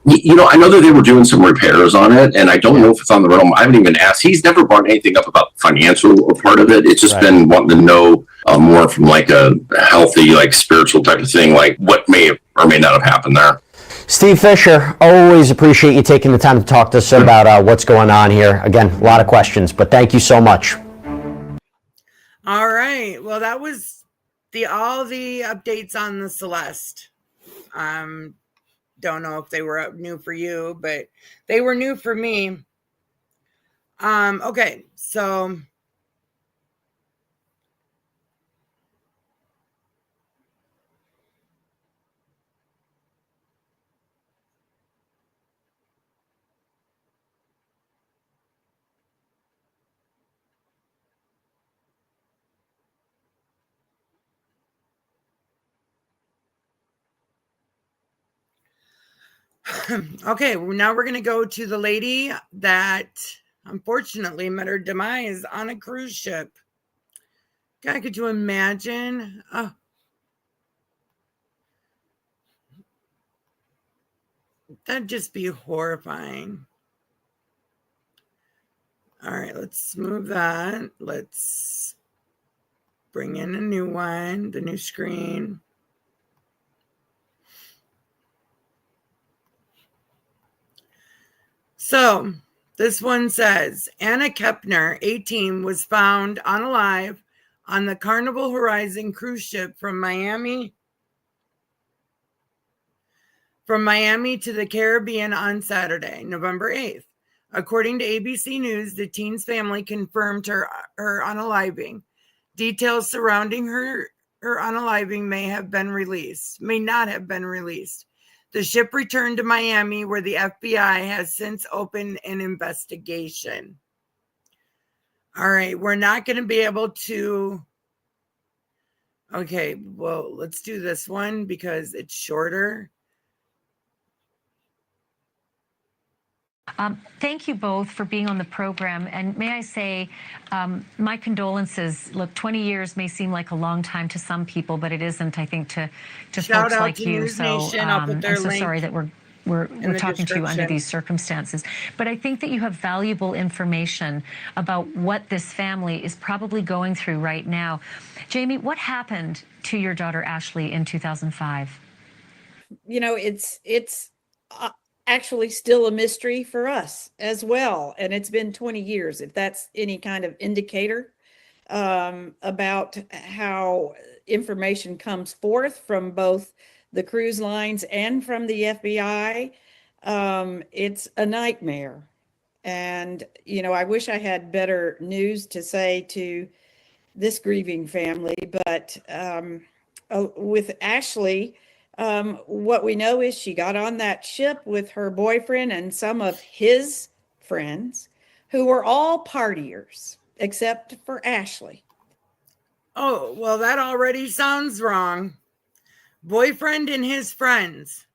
Speaker 4: I know that they were doing some repairs on it, and I don't know if it's on the realm. I haven't even asked. He's never brought anything up about the financial part of it. It's just been wanting to know more from like a healthy, like spiritual type of thing, like what may or may not have happened there.
Speaker 3: Steve Fisher, always appreciate you taking the time to talk to us about what's going on here. Again, a lot of questions, but thank you so much.
Speaker 2: All right. Well, that was all the updates on the Celeste. Don't know if they were new for you, but they were new for me. Okay, so okay, now we're going to go to the lady that unfortunately met her demise on a cruise ship. God, could you imagine? Oh. That'd just be horrifying. All right, let's move that. Let's bring in a new one, the new screen. So this one says, Anna Kepner, 18, was found unalive on the Carnival Horizon cruise ship from Miami to the Caribbean on Saturday, November 8th. According to ABC News, the teen's family confirmed her unaliving. Details surrounding her unaliving may not have been released. The ship returned to Miami, where the FBI has since opened an investigation. All right, we're not going to be able to. Okay, well, let's do this one because it's shorter.
Speaker 5: Thank you both for being on the program. And may I say, my condolences. Look, 20 years may seem like a long time to some people, but it isn't, I think, to folks like you. So I'm so sorry that we're talking to you under these circumstances. But I think that you have valuable information about what this family is probably going through right now. Jamie, what happened to your daughter Ashlee in 2005?
Speaker 6: It's actually still a mystery for us as well. And it's been 20 years, if that's any kind of indicator about how information comes forth from both the cruise lines and from the FBI. It's a nightmare. And, I wish I had better news to say to this grieving family, but with Ashlee, what we know is she got on that ship with her boyfriend and some of his friends who were all partiers except for Ashlee.
Speaker 2: Oh, well, that already sounds wrong. Boyfriend and his friends.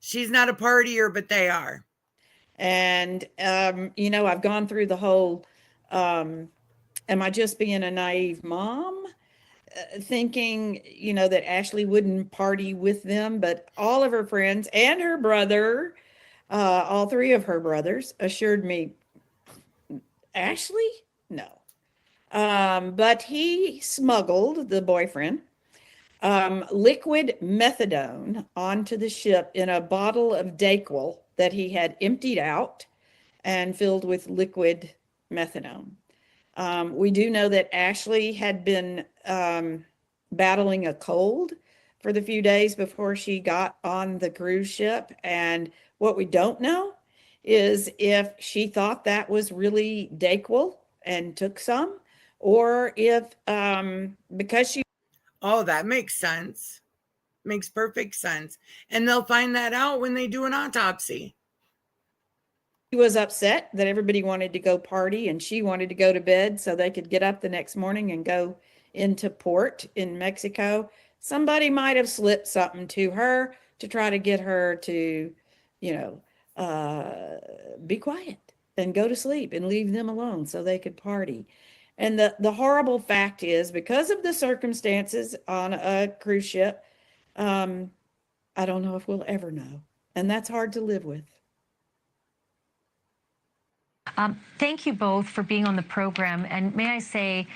Speaker 2: She's not a partier, but they are.
Speaker 6: And, I've gone through the whole, am I just being a naive mom? Thinking, that Ashlee wouldn't party with them, but all of her friends and her brother, all three of her brothers assured me, Ashlee? No. But he smuggled, the boyfriend, liquid methadone onto the ship in a bottle of Dayquil that he had emptied out and filled with liquid methadone. We do know that Ashlee had been battling a cold for the few days before she got on the cruise ship. And what we don't know is if she thought that was really Dayquil and took some, or if because she...
Speaker 2: Oh, that makes sense. Makes perfect sense. And they'll find that out when they do an autopsy.
Speaker 6: She was upset that everybody wanted to go party and she wanted to go to bed so they could get up the next morning and go into port in Mexico. Somebody might have slipped something to her to try to get her to, be quiet and go to sleep and leave them alone so they could party. And the horrible fact is, because of the circumstances on a cruise ship, I don't know if we'll ever know. And that's hard to live with.
Speaker 5: Thank you both for being on the program. And may I say,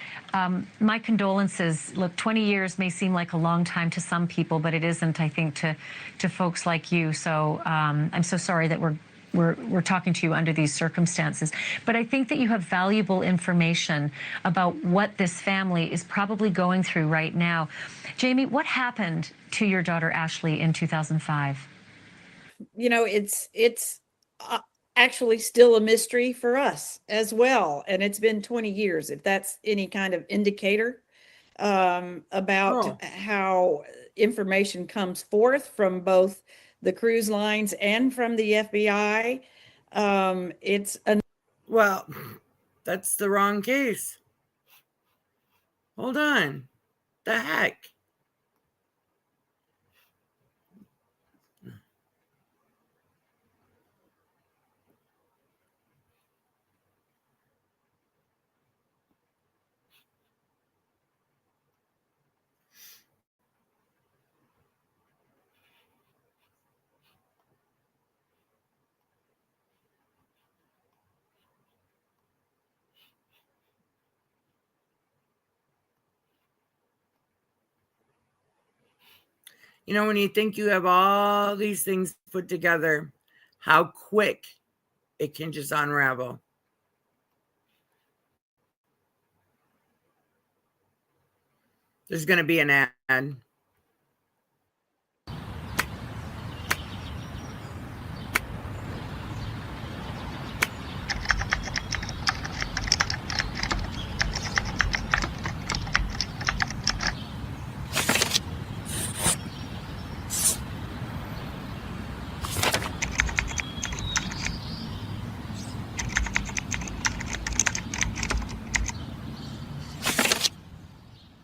Speaker 5: my condolences. Look, 20 years may seem like a long time to some people, but it isn't, I think, to folks like you. So I'm so sorry that we're talking to you under these circumstances. But I think that you have valuable information about what this family is probably going through right now. Jamie, what happened to your daughter Ashlee in 2005?
Speaker 6: It's actually still a mystery for us as well. And it's been 20 years, if that's any kind of indicator about how information comes forth from both the cruise lines and from the FBI.
Speaker 2: Well, that's the wrong case. Hold on. The heck? When you think you have all these things put together, how quick it can just unravel. There's going to be an ad.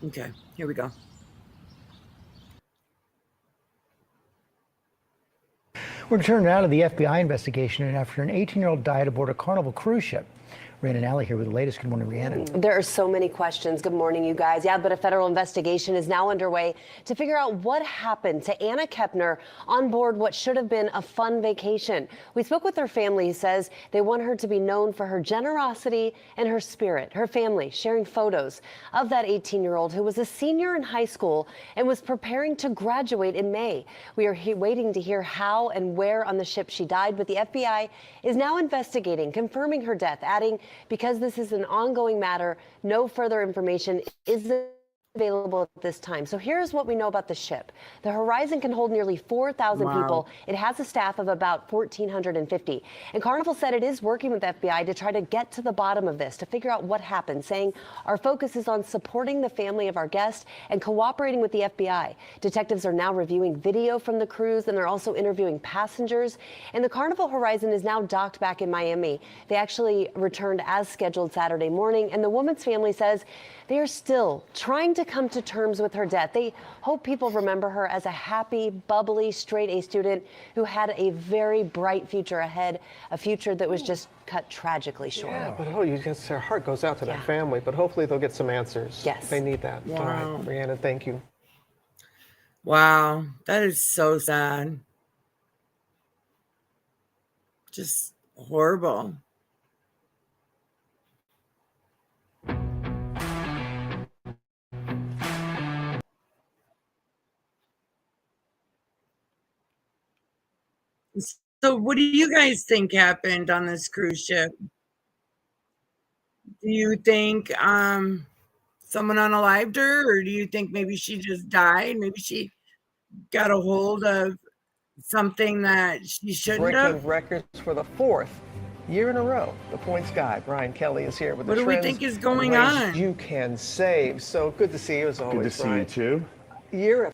Speaker 2: Okay, here we go.
Speaker 7: We're turning now to the FBI investigation after an 18-year-old died aboard a Carnival cruise ship. Rhiannon Alley here with the latest. Good morning, Rhiannon.
Speaker 8: There are so many questions. Good morning, you guys. Yeah, but a federal investigation is now underway to figure out what happened to Anna Kepner on board what should have been a fun vacation. We spoke with her family, who says they want her to be known for her generosity and her spirit. Her family sharing photos of that 18-year-old who was a senior in high school and was preparing to graduate in May. We are waiting to hear how and where on the ship she died, but the FBI is now investigating, confirming her death, adding, because this is an ongoing matter, no further information is available at this time. So here's what we know about the ship. The Horizon can hold nearly 4,000 people. It has a staff of about 1,450. And Carnival said it is working with FBI to try to get to the bottom of this, to figure out what happened, saying our focus is on supporting the family of our guest and cooperating with the FBI. Detectives are now reviewing video from the cruise, and they're also interviewing passengers. And the Carnival Horizon is now docked back in Miami. They actually returned as scheduled Saturday morning, and the woman's family says they are still trying to come to terms with her death. They hope people remember her as a happy, bubbly, straight-A student who had a very bright future ahead, a future that was just cut tragically short.
Speaker 9: Yeah, but our heart goes out to that family, but hopefully they'll get some answers.
Speaker 8: Yes.
Speaker 9: They need that.
Speaker 2: Wow.
Speaker 9: All right, Rhiannon, thank you.
Speaker 2: Wow, that is so sad. Just horrible. So what do you guys think happened on this cruise ship? Do you think someone unalived her, or do you think maybe she just died? Maybe she got a hold of something that she shouldn't have?
Speaker 9: Breaking records for the 4th year in a row. The Points guy, Brian Kelly, is here with the
Speaker 2: What do we
Speaker 9: trends
Speaker 2: think is
Speaker 9: and
Speaker 2: going
Speaker 9: ways
Speaker 2: on?
Speaker 9: you can save. So good to see you as always,
Speaker 10: Good to see
Speaker 9: Brian.
Speaker 10: you too.
Speaker 9: Year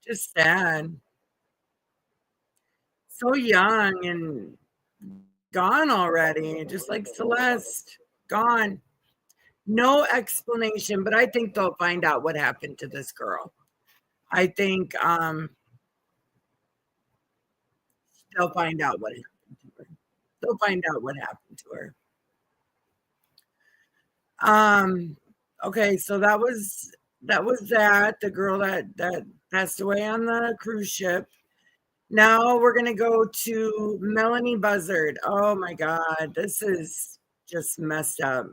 Speaker 2: Just sad. So young and gone already, just like Celeste, gone. No explanation, but I think they'll find out what happened to this girl. I think they'll find out what happened to her. They'll find out what happened to her. Okay, so that was the girl that passed away on the cruise ship. Now we're gonna go to Ashlee Buzzard. Oh my God, this is just messed up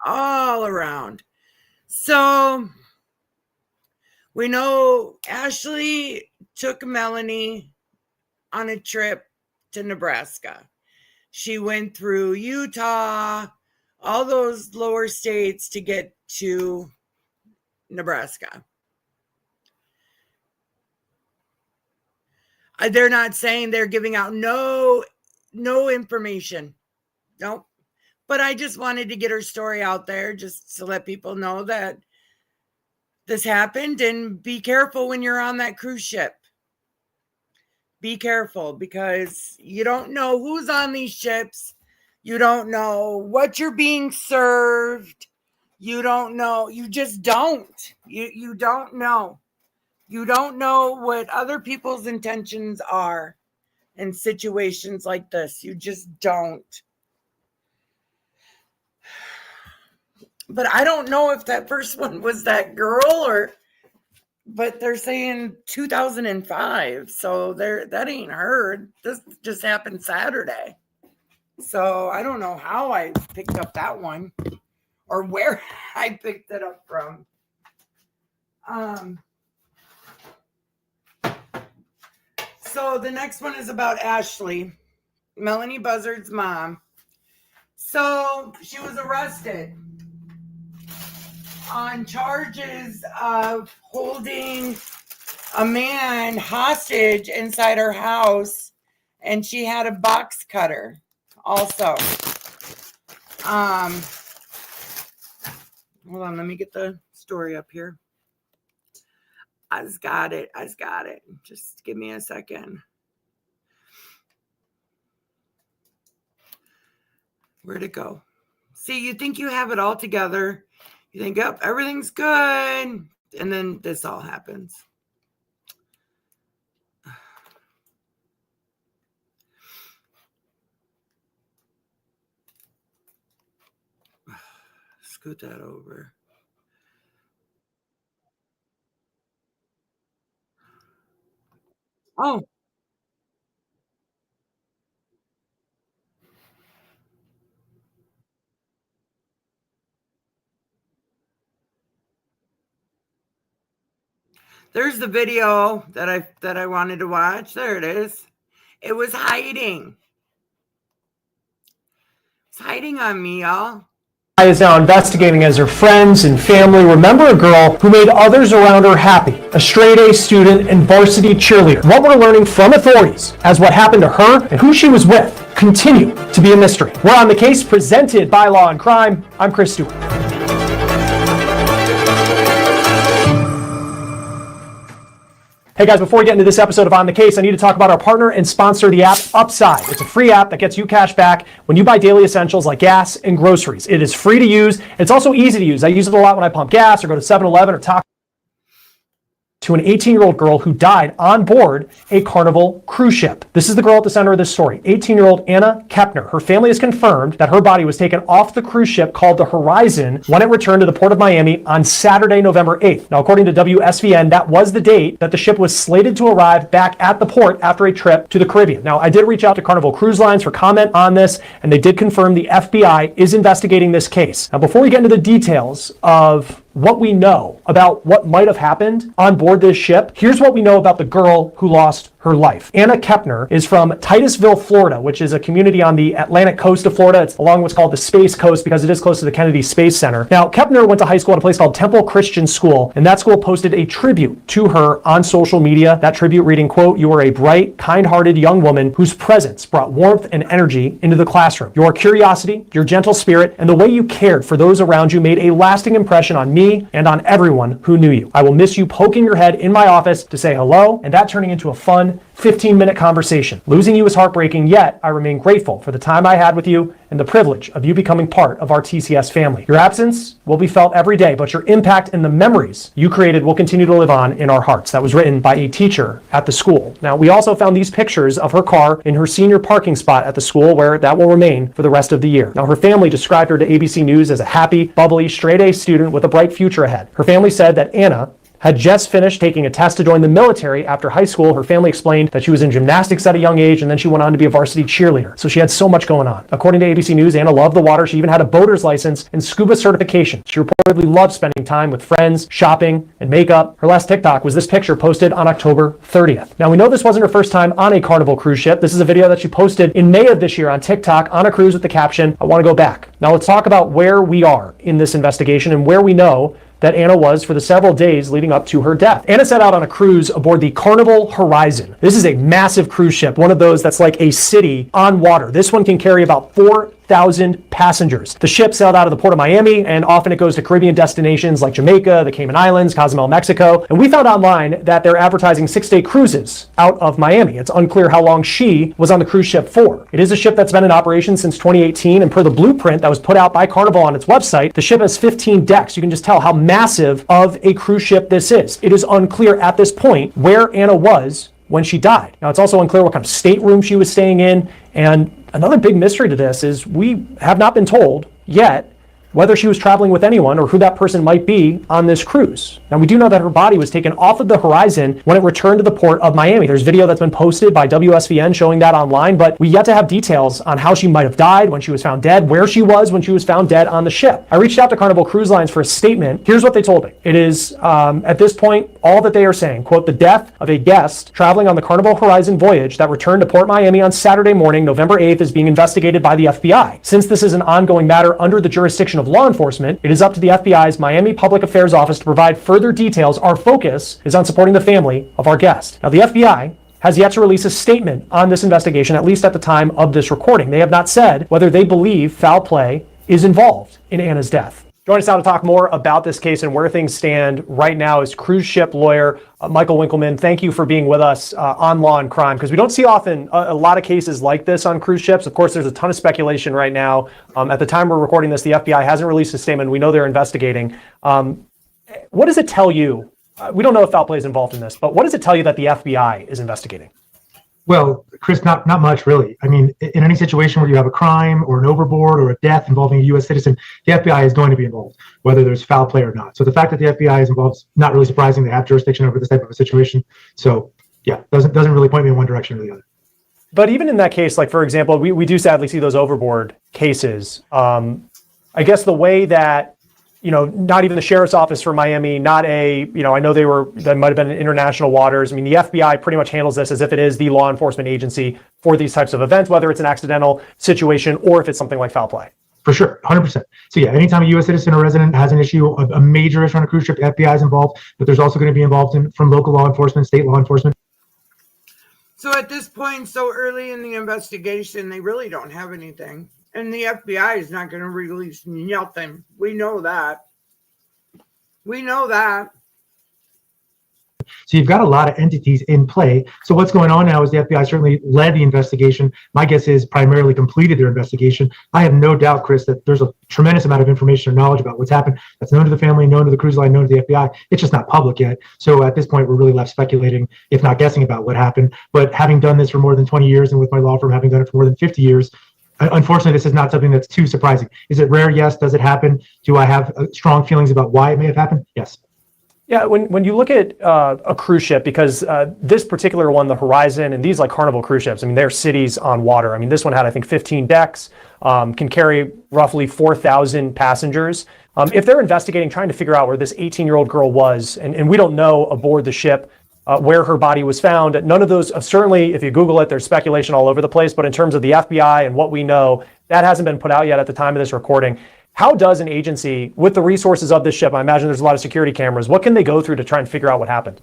Speaker 2: all around. So we know Ashlee took Melanie on a trip to Nebraska. She went through Utah, all those lower states to get to Nebraska. They're not saying, they're giving out no information. Nope. But I just wanted to get her story out there just to let people know that this happened, and be careful when you're on that cruise ship. Be careful, because you don't know who's on these ships. You don't know what you're being served. You don't know. You just don't. You don't know. You don't know what other people's intentions are in situations like this. You just don't. But I don't know if that first one was that girl, but they're saying 2005. So that ain't heard. This just happened Saturday. So I don't know how I picked up that one or where I picked it up from. So the next one is about Ashlee, Ashlee Buzzard's mom. So she was arrested on charges of holding a man hostage inside her house, and she had a box cutter also. Hold on, let me get the story up here. I just got it. Just give me a second. Where'd it go? See, you think you have it all together. You think, yep, everything's good. And then this all happens. Scoot that over. Oh. There's the video that I wanted to watch. There it is. It was hiding. It's hiding on me, y'all.
Speaker 10: Is now investigating as her friends and family remember a girl who made others around her happy, a straight-A student and varsity cheerleader. What we're learning from authorities as what happened to her and who she was with continue to be a mystery. We're on the case presented by Law and Crime. I'm Chris Stewart. Hey guys, before we get into this episode of On the Case, I need to talk about our partner and sponsor, the app Upside. It's a free app that gets you cash back when you buy daily essentials like gas and groceries. It is free to use. It's also easy to use. I use it a lot when I pump gas or go to 7-Eleven or Taco. To an 18-year-old girl who died on board a Carnival cruise ship. This is the girl at the center of this story, 18-year-old Anna Kepner. Her family has confirmed that her body was taken off the cruise ship called the Horizon when it returned to the port of Miami on Saturday, November 8th. Now, according to WSVN, that was the date that the ship was slated to arrive back at the port after a trip to the Caribbean. Now, I did reach out to Carnival Cruise Lines for comment on this, and they did confirm the FBI is investigating this case. Now, before we get into the details of what we know about what might have happened on board this ship, here's what we know about the girl who lost her life. Anna Kepner is from Titusville, Florida, which is a community on the Atlantic coast of Florida. It's along what's called the Space Coast because it is close to the Kennedy Space Center. Now, Kepner went to high school at a place called Temple Christian School, and that school posted a tribute to her on social media. That tribute reading, quote, "You are a bright, kind-hearted young woman whose presence brought warmth and energy into the classroom. Your curiosity, your gentle spirit, and the way you cared for those around you made a lasting impression on me and on everyone who knew you. I will miss you poking your head in my office to say hello, and that turning into a fun 15-minute conversation. Losing you is heartbreaking, yet I remain grateful for the time I had with you and the privilege of you becoming part of our TCS family. Your absence will be felt every day, but your impact and the memories you created will continue to live on in our hearts." That was written by a teacher at the school. Now, we also found these pictures of her car in her senior parking spot at the school, where that will remain for the rest of the year. Now, her family described her to ABC News as a happy, bubbly, straight-A student with a bright future ahead. Her family said that Anna had just finished taking a test to join the military after high school. Her family explained that she was in gymnastics at a young age, and then she went on to be a varsity cheerleader. So she had so much going on. According to ABC News, Anna loved the water. She even had a boater's license and scuba certification. She reportedly loved spending time with friends, shopping, and makeup. Her last TikTok was this picture posted on October 30th. Now, we know this wasn't her first time on a Carnival cruise ship. This is a video that she posted in May of this year on TikTok on a cruise with the caption, "I want to go back." Now, let's talk about where we are in this investigation and where we know that Anna was for the several days leading up to her death. Anna set out on a cruise aboard the Carnival Horizon. This is a massive cruise ship, one of those that's like a city on water. This one can carry about 4,000 passengers. The ship sailed out of the port of Miami, and often it goes to Caribbean destinations like Jamaica, the Cayman Islands, Cozumel, Mexico. And we found online that they're advertising 6-day cruises out of Miami. It's unclear how long she was on the cruise ship for. It is a ship that's been in operation since 2018, and per the blueprint that was put out by Carnival on its website, the ship has 15 decks. You can just tell how massive of a cruise ship this is. It is unclear at this point where Anna was when she died. Now, it's also unclear what kind of stateroom she was staying in, and another big mystery to this is we have not been told yet whether she was traveling with anyone or who that person might be on this cruise. Now, we do know that her body was taken off of the Horizon when it returned to the port of Miami. There's video that's been posted by WSVN showing that online, but we yet to have details on how she might have died, when she was found dead, where she was when she was found dead on the ship. I reached out to Carnival Cruise Lines for a statement. Here's what they told me. It is, at this point, all that they are saying, quote, "The death of a guest traveling on the Carnival Horizon voyage that returned to Port Miami on Saturday morning, November 8th, is being investigated by the FBI. Since this is an ongoing matter under the jurisdiction of law enforcement, it is up to the FBI's Miami Public Affairs Office to provide further details. Our focus is on supporting the family of our guest." Now, the FBI has yet to release a statement on this investigation, at least at the time of this recording. They have not said whether they believe foul play is involved in Anna's death. Join us now to talk more about this case and where things stand right now is cruise ship lawyer Michael Winkleman. Thank you for being with us on Law and Crime, because we don't see often a lot of cases like this on cruise ships. Of course, there's a ton of speculation right now. At the time we're recording this, the FBI hasn't released a statement. We know they're investigating. What does it tell you? We don't know if foul play is involved in this, but what does it tell you that the FBI is investigating?
Speaker 11: Well, Chris, not much really. I mean, in any situation where you have a crime or an overboard or a death involving a U.S. citizen, the FBI is going to be involved, whether there's foul play or not. So the fact that the FBI is involved is not really surprising. They have jurisdiction over this type of a situation. So yeah, doesn't really point me in one direction or the other.
Speaker 10: But even in that case, like for example, we do sadly see those overboard cases. I guess the way that, not even the sheriff's office for Miami, not I know that might have been in international waters. I mean, the FBI pretty much handles this as if it is the law enforcement agency for these types of events, whether it's an accidental situation or if it's something like foul play.
Speaker 11: For sure, 100%. So yeah, anytime a U.S. citizen or resident has an issue, a major issue on a cruise ship, the FBI is involved, but there's also going to be involved from local law enforcement, state law enforcement.
Speaker 2: So at this point, so early in the investigation, they really don't have anything. And the FBI is not going to release nothing. We know that.
Speaker 11: So you've got a lot of entities in play. So what's going on now is the FBI certainly led the investigation. My guess is primarily completed their investigation. I have no doubt, Chris, that there's a tremendous amount of information or knowledge about what's happened that's known to the family, known to the cruise line, known to the FBI. It's just not public yet. So at this point, we're really left speculating, if not guessing, about what happened. But having done this for more than 20 years and with my law firm having done it for more than 50 years, unfortunately, this is not something that's too surprising. Is it rare? Yes. Does it happen? Do I have strong feelings about why it may have happened? Yes.
Speaker 10: Yeah, when you look at a cruise ship, because this particular one, the Horizon, and these like Carnival cruise ships, I mean, they're cities on water. I mean, this one had, I think, 15 decks, can carry roughly 4,000 passengers. If they're investigating, trying to figure out where this 18-year-old girl was, and we don't know aboard the ship where her body was found. None of those, certainly if you Google it, there's speculation all over the place, but in terms of the FBI and what we know, that hasn't been put out yet at the time of this recording. How does an agency, with the resources of this ship, I imagine there's a lot of security cameras, what can they go through to try and figure out what happened?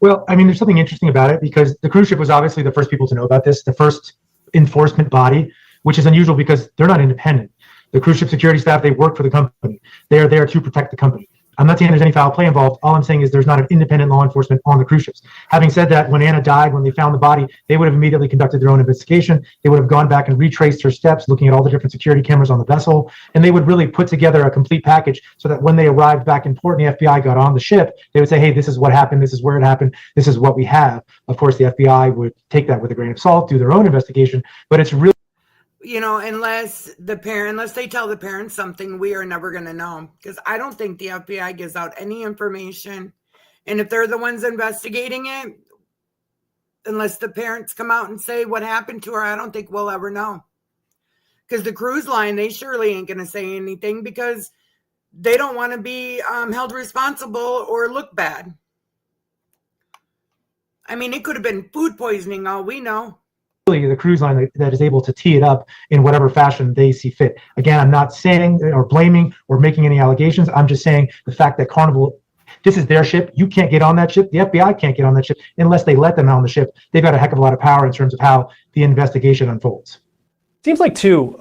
Speaker 11: Well, I mean, there's something interesting about it because the cruise ship was obviously the first people to know about this, the first enforcement body, which is unusual because they're not independent. The cruise ship security staff, they work for the company. They are there to protect the company. I'm not saying there's any foul play involved. All I'm saying is there's not an independent law enforcement on the cruise ships. Having said that, when Anna died, when they found the body, they would have immediately conducted their own investigation. They would have gone back and retraced her steps, looking at all the different security cameras on the vessel, and they would really put together a complete package so that when they arrived back in port and the FBI got on the ship, they would say, hey, this is what happened, this is where it happened, this is what we have. Of course, the FBI would take that with a grain of salt, do their own investigation, but it's really,
Speaker 2: you know, unless they tell the parents something, we are never going to know, because I don't think the FBI gives out any information. And if they're the ones investigating it, unless the parents come out and say what happened to her, I don't think we'll ever know. Because the cruise line, they surely ain't going to say anything because they don't want to be held responsible or look bad. I mean, it could have been food poisoning, all we know.
Speaker 11: the cruise line that is able to tee it up in whatever fashion they see fit. Again, I'm not saying or blaming or making any allegations. I'm just saying the fact that Carnival, this is their ship. You can't get on that ship. The FBI can't get on that ship unless they let them on the ship. They've got a heck of a lot of power in terms of how the investigation unfolds.
Speaker 10: Seems like too,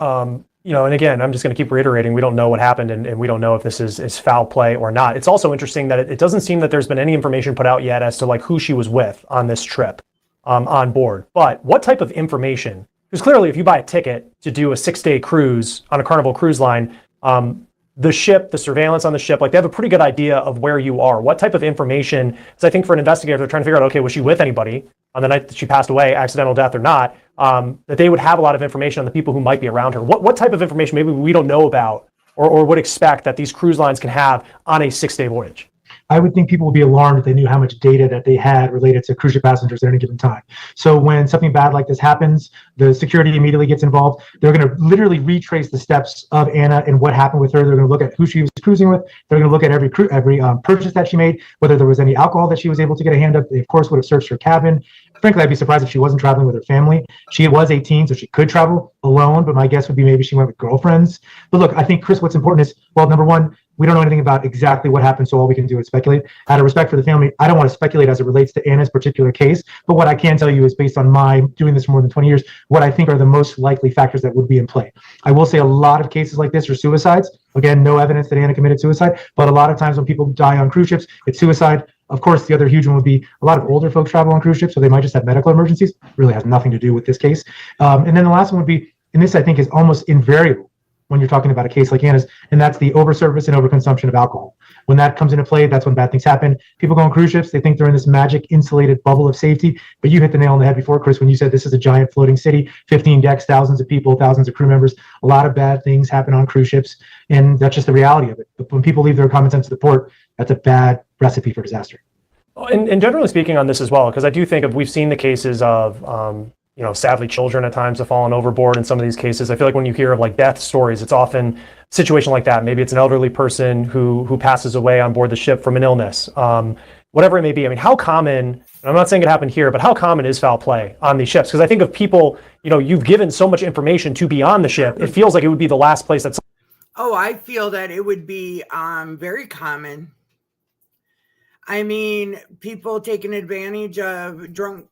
Speaker 10: you know, and again, I'm just going to keep reiterating, we don't know what happened and we don't know if this is foul play or not. It's also interesting that it doesn't seem that there's been any information put out yet as to like who she was with on this trip. On board. But what type of information? Because clearly if you buy a ticket to do a 6-day cruise on a Carnival cruise line, the ship, the surveillance on the ship, like they have a pretty good idea of where you are. What type of information? Because I think for an investigator, they're trying to figure out, okay, was she with anybody on the night that she passed away, accidental death or not, that they would have a lot of information on the people who might be around her. What type of information maybe we don't know about or would expect that these cruise lines can have on a 6-day voyage?
Speaker 11: I would think people would be alarmed if they knew how much data that they had related to cruise ship passengers at any given time. So when something bad like this happens, the security immediately gets involved. They're going to literally retrace the steps of Anna and what happened with her. They're going to look at who she was cruising with. They're going to look at every purchase that she made, whether there was any alcohol that she was able to get a hand of. They, of course, would have searched her cabin. Frankly, I'd be surprised if she wasn't traveling with her family. She was 18, so she could travel alone, but my guess would be maybe she went with girlfriends. But look, I think, Chris, what's important is, well, number one, we don't know anything about exactly what happened, so all we can do is speculate. Out of respect for the family, I don't want to speculate as it relates to Anna's particular case, but what I can tell you is based on my doing this for more than 20 years, what I think are the most likely factors that would be in play. I will say a lot of cases like this are suicides. Again, no evidence that Anna committed suicide, but a lot of times when people die on cruise ships, it's suicide. Of course, the other huge one would be a lot of older folks travel on cruise ships, so they might just have medical emergencies. Really has nothing to do with this case. And then the last one would be, and this I think is almost invariable when you're talking about a case like Anna's, and that's the overservice and overconsumption of alcohol. When that comes into play, that's when bad things happen. People go on cruise ships, they think they're in this magic insulated bubble of safety, but you hit the nail on the head before, Chris, when you said this is a giant floating city, 15 decks, thousands of people, thousands of crew members. A lot of bad things happen on cruise ships, and that's just the reality of it. But when people leave their common sense to the port, that's a bad recipe for disaster.
Speaker 10: And generally speaking on this as well, because I do think we've seen the cases of, you know, sadly children at times have fallen overboard in some of these cases. I feel like when you hear of like death stories, it's often a situation like that. Maybe it's an elderly person who passes away on board the ship from an illness, whatever it may be. I mean, how common, I'm not saying it happened here, but how common is foul play on these ships? Because I think of people, you know, you've given so much information to be on the ship, it feels like it would be the last place that's...
Speaker 2: Oh, I feel that it would be very common. I mean, people taking advantage of drunk,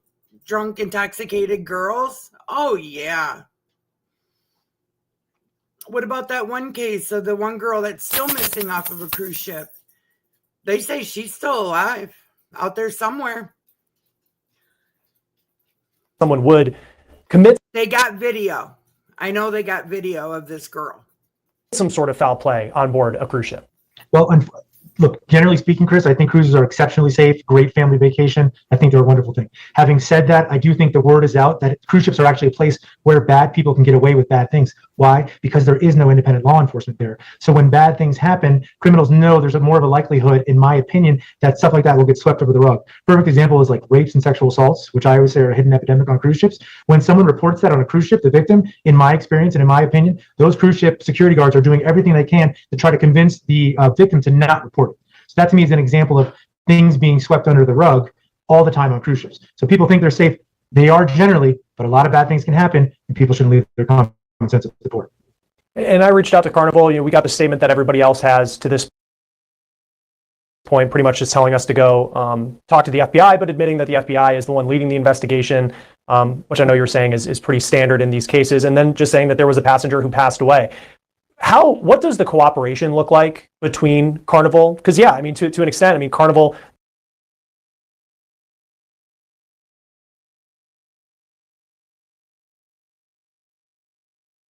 Speaker 2: intoxicated girls. Oh, yeah. What about that one case of the one girl that's still missing off of a cruise ship? They say she's still alive out there somewhere.
Speaker 10: Someone would commit...
Speaker 2: They got video. I know they got video of this girl.
Speaker 10: Some sort of foul play on board a cruise ship.
Speaker 11: Well, look, generally speaking, Chris, I think cruises are exceptionally safe, great family vacation. I think they're a wonderful thing. Having said that, I do think the word is out that cruise ships are actually a place where bad people can get away with bad things. Why? Because there is no independent law enforcement there. So when bad things happen, criminals know there's more of a likelihood, in my opinion, that stuff like that will get swept under the rug. Perfect example is like rapes and sexual assaults, which I always say are a hidden epidemic on cruise ships. When someone reports that on a cruise ship, the victim, in my experience and in my opinion, those cruise ship security guards are doing everything they can to try to convince the victim to not report it. So that to me is an example of things being swept under the rug all the time on cruise ships. So people think they're safe. They are generally, but a lot of bad things can happen, and people shouldn't leave their common sense of support.
Speaker 10: And I reached out to Carnival. We got the statement that everybody else has to this point, pretty much just telling us to go talk to the FBI, but admitting that the FBI is the one leading the investigation, which I know you're saying is pretty standard in these cases. And then just saying that there was a passenger who passed away. What does the cooperation look like between Carnival? Because yeah, I mean, to an extent, I mean, Carnival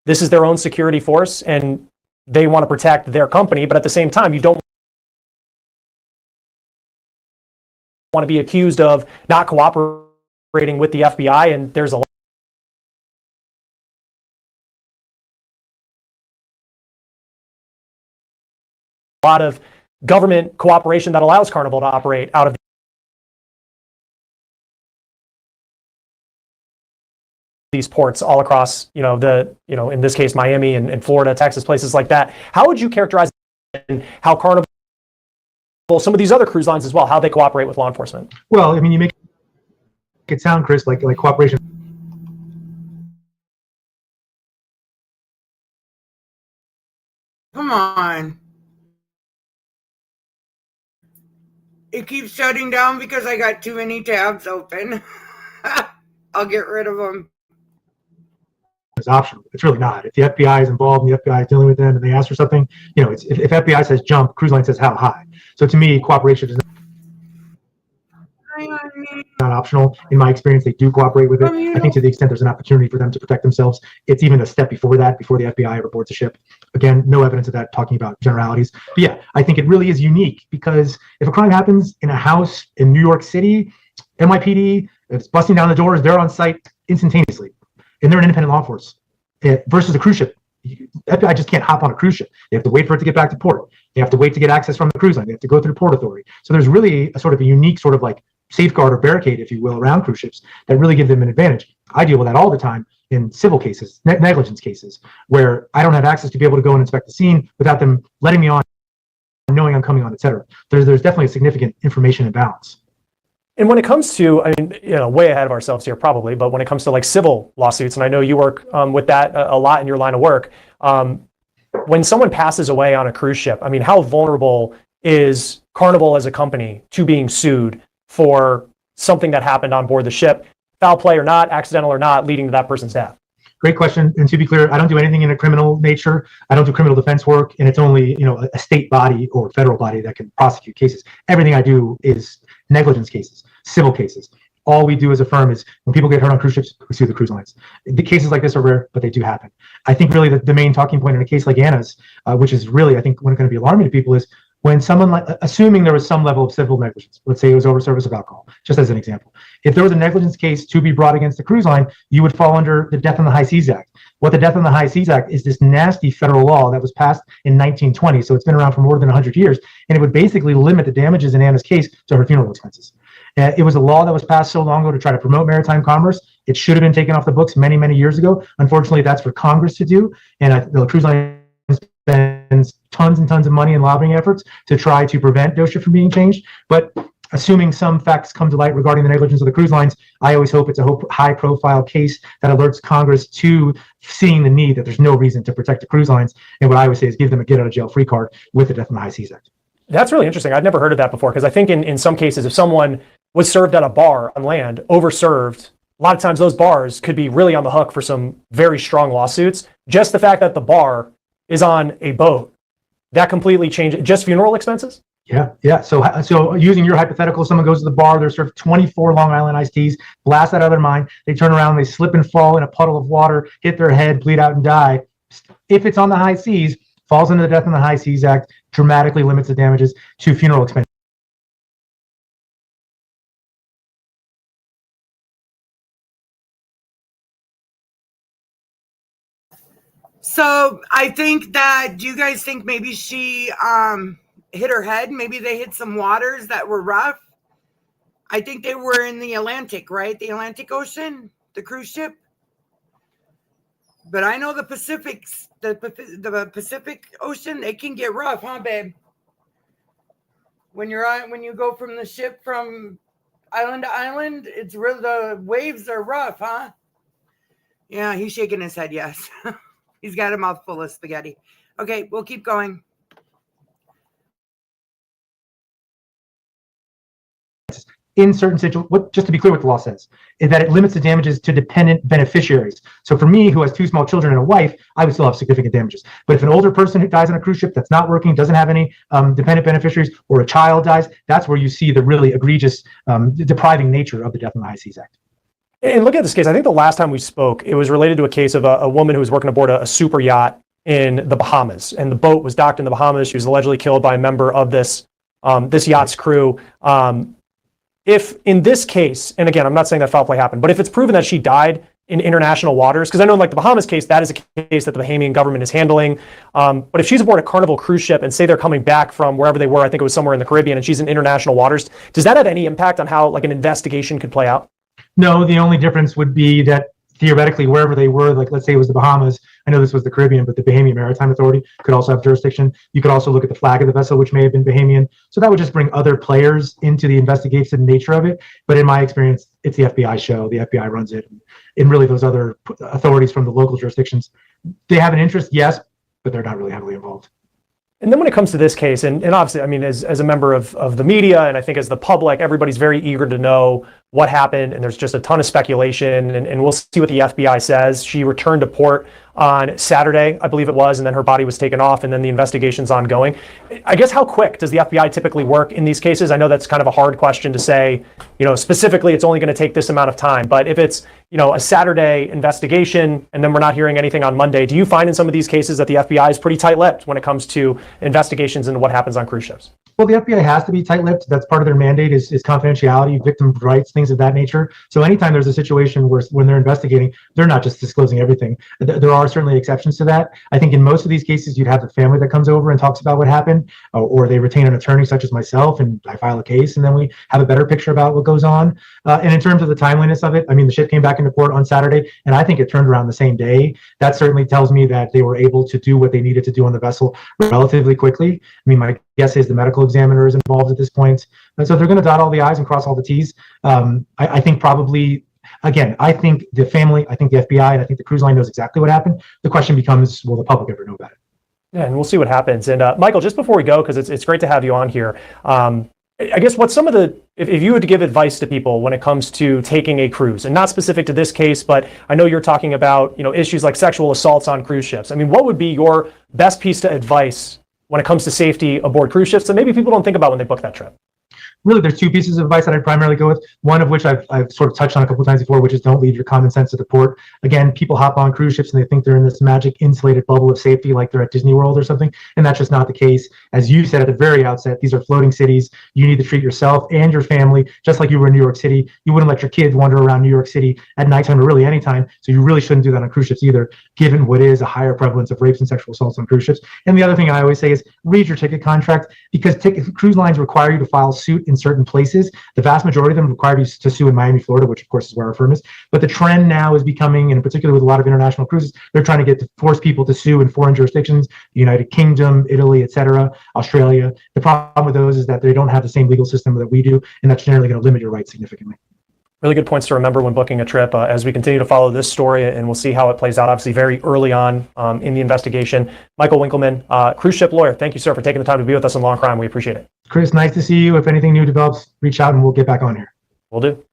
Speaker 10: this is their own security force and they want to protect their company, but at the same time, you don't want to be accused of not cooperating with the FBI, and there's a lot of government cooperation that allows Carnival to operate out of these ports all across, in this case, Miami and Florida, Texas, places like that. How would you characterize how Carnival, some of these other cruise lines as well, how they cooperate with law enforcement?
Speaker 11: Well, I mean, you make it sound, Chris, like cooperation.
Speaker 2: Come on. It keeps shutting down because I got too many tabs open. I'll get rid of them.
Speaker 11: It's optional. It's really not. If the FBI is involved and the FBI is dealing with them and they ask for something, if FBI says jump, cruise line says how high. So to me, cooperation is not optional. In my experience, they do cooperate with it. I think to the extent there's an opportunity for them to protect themselves, it's even a step before that, before the FBI ever boards a ship. Again, no evidence of that, talking about generalities. But yeah, I think it really is unique because if a crime happens in a house in New York City, NYPD, it's busting down the doors, they're on site instantaneously. And they're an independent law force versus a cruise ship. FBI just can't hop on a cruise ship. They have to wait for it to get back to port. They have to wait to get access from the cruise line. They have to go through Port Authority. So there's really a sort of a unique sort of like safeguard or barricade, if you will, around cruise ships that really give them an advantage. I deal with that all the time in civil cases, negligence cases, where I don't have access to be able to go and inspect the scene without them letting me on, knowing I'm coming on, et cetera. There's definitely a significant information imbalance.
Speaker 10: And when it comes to, way ahead of ourselves here probably, but when it comes to like civil lawsuits, and I know you work with that a lot in your line of work, when someone passes away on a cruise ship, how vulnerable is Carnival as a company to being sued for something that happened on board the ship, foul play or not, accidental or not, leading to that person's death?
Speaker 11: Great question. And to be clear, I don't do anything in a criminal nature. I don't do criminal defense work, and it's only, a state body or federal body that can prosecute cases. Everything I do is negligence cases, civil cases. All we do as a firm is when people get hurt on cruise ships, we sue the cruise lines. The cases like this are rare, but they do happen. I think really the main talking point in a case like Anna's, which is really, I think, going to be alarming to people is when someone, assuming there was some level of civil negligence, let's say it was overservice of alcohol, just as an example. If there was a negligence case to be brought against the cruise line, you would fall under the Death on the High Seas Act. What the Death on the High Seas Act is this nasty federal law that was passed in 1920. So it's been around for more than 100 years. And it would basically limit the damages in Anna's case to her funeral expenses. It was a law that was passed so long ago to try to promote maritime commerce. It should have been taken off the books many, many years ago. Unfortunately, that's for Congress to do. And the cruise line spends tons and tons of money in lobbying efforts to try to prevent DOSHA from being changed. But assuming some facts come to light regarding the negligence of the cruise lines, I always hope it's a high-profile case that alerts Congress to seeing the need that there's no reason to protect the cruise lines. And what I would say is give them a get-out-of-jail-free card with the Death on the High Seas Act.
Speaker 10: That's really interesting. I'd never heard of that before, because I think in some cases, if someone was served at a bar on land, overserved, a lot of times those bars could be really on the hook for some very strong lawsuits. Just the fact that the bar is on a boat, that completely changed. Just funeral expenses?
Speaker 11: Yeah. So using your hypothetical, someone goes to the bar, they're served 24 Long Island iced teas, blast out of their mind. They turn around, they slip and fall in a puddle of water, hit their head, bleed out and die. If it's on the high seas, falls under the Death on the High Seas Act, dramatically limits the damages to funeral expenses.
Speaker 2: So I think that, do you guys think maybe she hit her head? Maybe they hit some waters that were rough. I think they were in the Atlantic, right? The Atlantic Ocean, the cruise ship. But I know the Pacific Ocean, it can get rough, huh, babe? When you go from the ship from Island to island, it's real. The waves are rough, huh? Yeah, he's shaking his head. Yes, he's got a mouthful of spaghetti. Okay, we'll keep going.
Speaker 11: In certain situations, just to be clear what the law says, is that it limits the damages to dependent beneficiaries. So for me, who has 2 small children and a wife, I would still have significant damages. But if an older person who dies on a cruise ship that's not working, doesn't have any dependent beneficiaries, or a child dies, that's where you see the really egregious depriving nature of the Death on the High Seas Act.
Speaker 10: And look at this case. I think the last time we spoke, it was related to a case of a woman who was working aboard a super yacht in the Bahamas, and the boat was docked in the Bahamas. She was allegedly killed by a member of this yacht's crew. If in this case, and again, I'm not saying that foul play happened, but if it's proven that she died in international waters, because I know in like the Bahamas case, that is a case that the Bahamian government is handling. But if she's aboard a Carnival cruise ship and say they're coming back from wherever they were, I think it was somewhere in the Caribbean, and she's in international waters, does that have any impact on how like an investigation could play out?
Speaker 11: No, the only difference would be that theoretically, wherever they were, like let's say it was the Bahamas, I know this was the Caribbean, but the Bahamian Maritime Authority could also have jurisdiction. You could also look at the flag of the vessel, which may have been Bahamian. So that would just bring other players into the investigative nature of it. But in my experience, it's the FBI show. The FBI runs it. And really those other authorities from the local jurisdictions, they have an interest, yes, but they're not really heavily involved.
Speaker 10: And then when it comes to this case, and obviously, I mean, as a member of the media, and I think as the public, everybody's very eager to know what happened, and there's just a ton of speculation, and we'll see what the FBI says. She returned to port on Saturday, I believe it was, and then her body was taken off, and then the investigation's ongoing. I guess how quick does the FBI typically work in these cases? I know that's kind of a hard question to say, specifically it's only going to take this amount of time, but if it's, a Saturday investigation, and then we're not hearing anything on Monday, do you find in some of these cases that the FBI is pretty tight-lipped when it comes to investigations into what happens on cruise ships?
Speaker 11: Well, the FBI has to be tight-lipped. That's part of their mandate is confidentiality, victim rights, things of that nature. So anytime there's a situation where when they're investigating, they're not just disclosing everything. There are certainly exceptions to that. I think in most of these cases, you'd have the family that comes over and talks about what happened, or they retain an attorney such as myself, and I file a case, and then we have a better picture about what goes on. And in terms of the timeliness of it, I mean, the ship came back into port on Saturday, and I think it turned around the same day. That certainly tells me that they were able to do what they needed to do on the vessel relatively quickly. I mean, my guess is the medical examiner is involved at this point. And so they're going to dot all the I's and cross all the T's. I think probably, again, I think the family, I think the FBI, and I think the cruise line knows exactly what happened. The question becomes, will the public ever know about it?
Speaker 10: Yeah, and we'll see what happens. And Michael, just before we go, because it's great to have you on here, I guess what's some of the, if you were to give advice to people when it comes to taking a cruise, and not specific to this case, but I know you're talking about, issues like sexual assaults on cruise ships. I mean, what would be your best piece of advice when it comes to safety aboard cruise ships that maybe people don't think about when they book that trip?
Speaker 11: Really, there's 2 pieces of advice that I'd primarily go with. One of which I've sort of touched on a couple of times before, which is don't leave your common sense at the port. Again, people hop on cruise ships and they think they're in this magic insulated bubble of safety, like they're at Disney World or something, and that's just not the case. As you said at the very outset, these are floating cities. You need to treat yourself and your family just like you were in New York City. You wouldn't let your kids wander around New York City at nighttime or really anytime, so you really shouldn't do that on cruise ships either, given what is a higher prevalence of rapes and sexual assaults on cruise ships. And the other thing I always say is read your ticket contract, because cruise lines require you to file suit in certain places. The vast majority of them require you to sue in Miami, Florida, which of course is where our firm is. But the trend now is becoming, and in particular with a lot of international cruises, they're trying to force people to sue in foreign jurisdictions, the United Kingdom, Italy, etc., Australia. The problem with those is that they don't have the same legal system that we do, and that's generally going to limit your rights significantly.
Speaker 10: Really good points to remember when booking a trip as we continue to follow this story, and we'll see how it plays out, obviously very early on in the investigation. Michael Winkleman, cruise ship lawyer, thank you, sir, for taking the time to be with us on Law and Crime. We appreciate it.
Speaker 11: Chris, nice to see you. If anything new develops, reach out and we'll get back on here.
Speaker 10: Will do.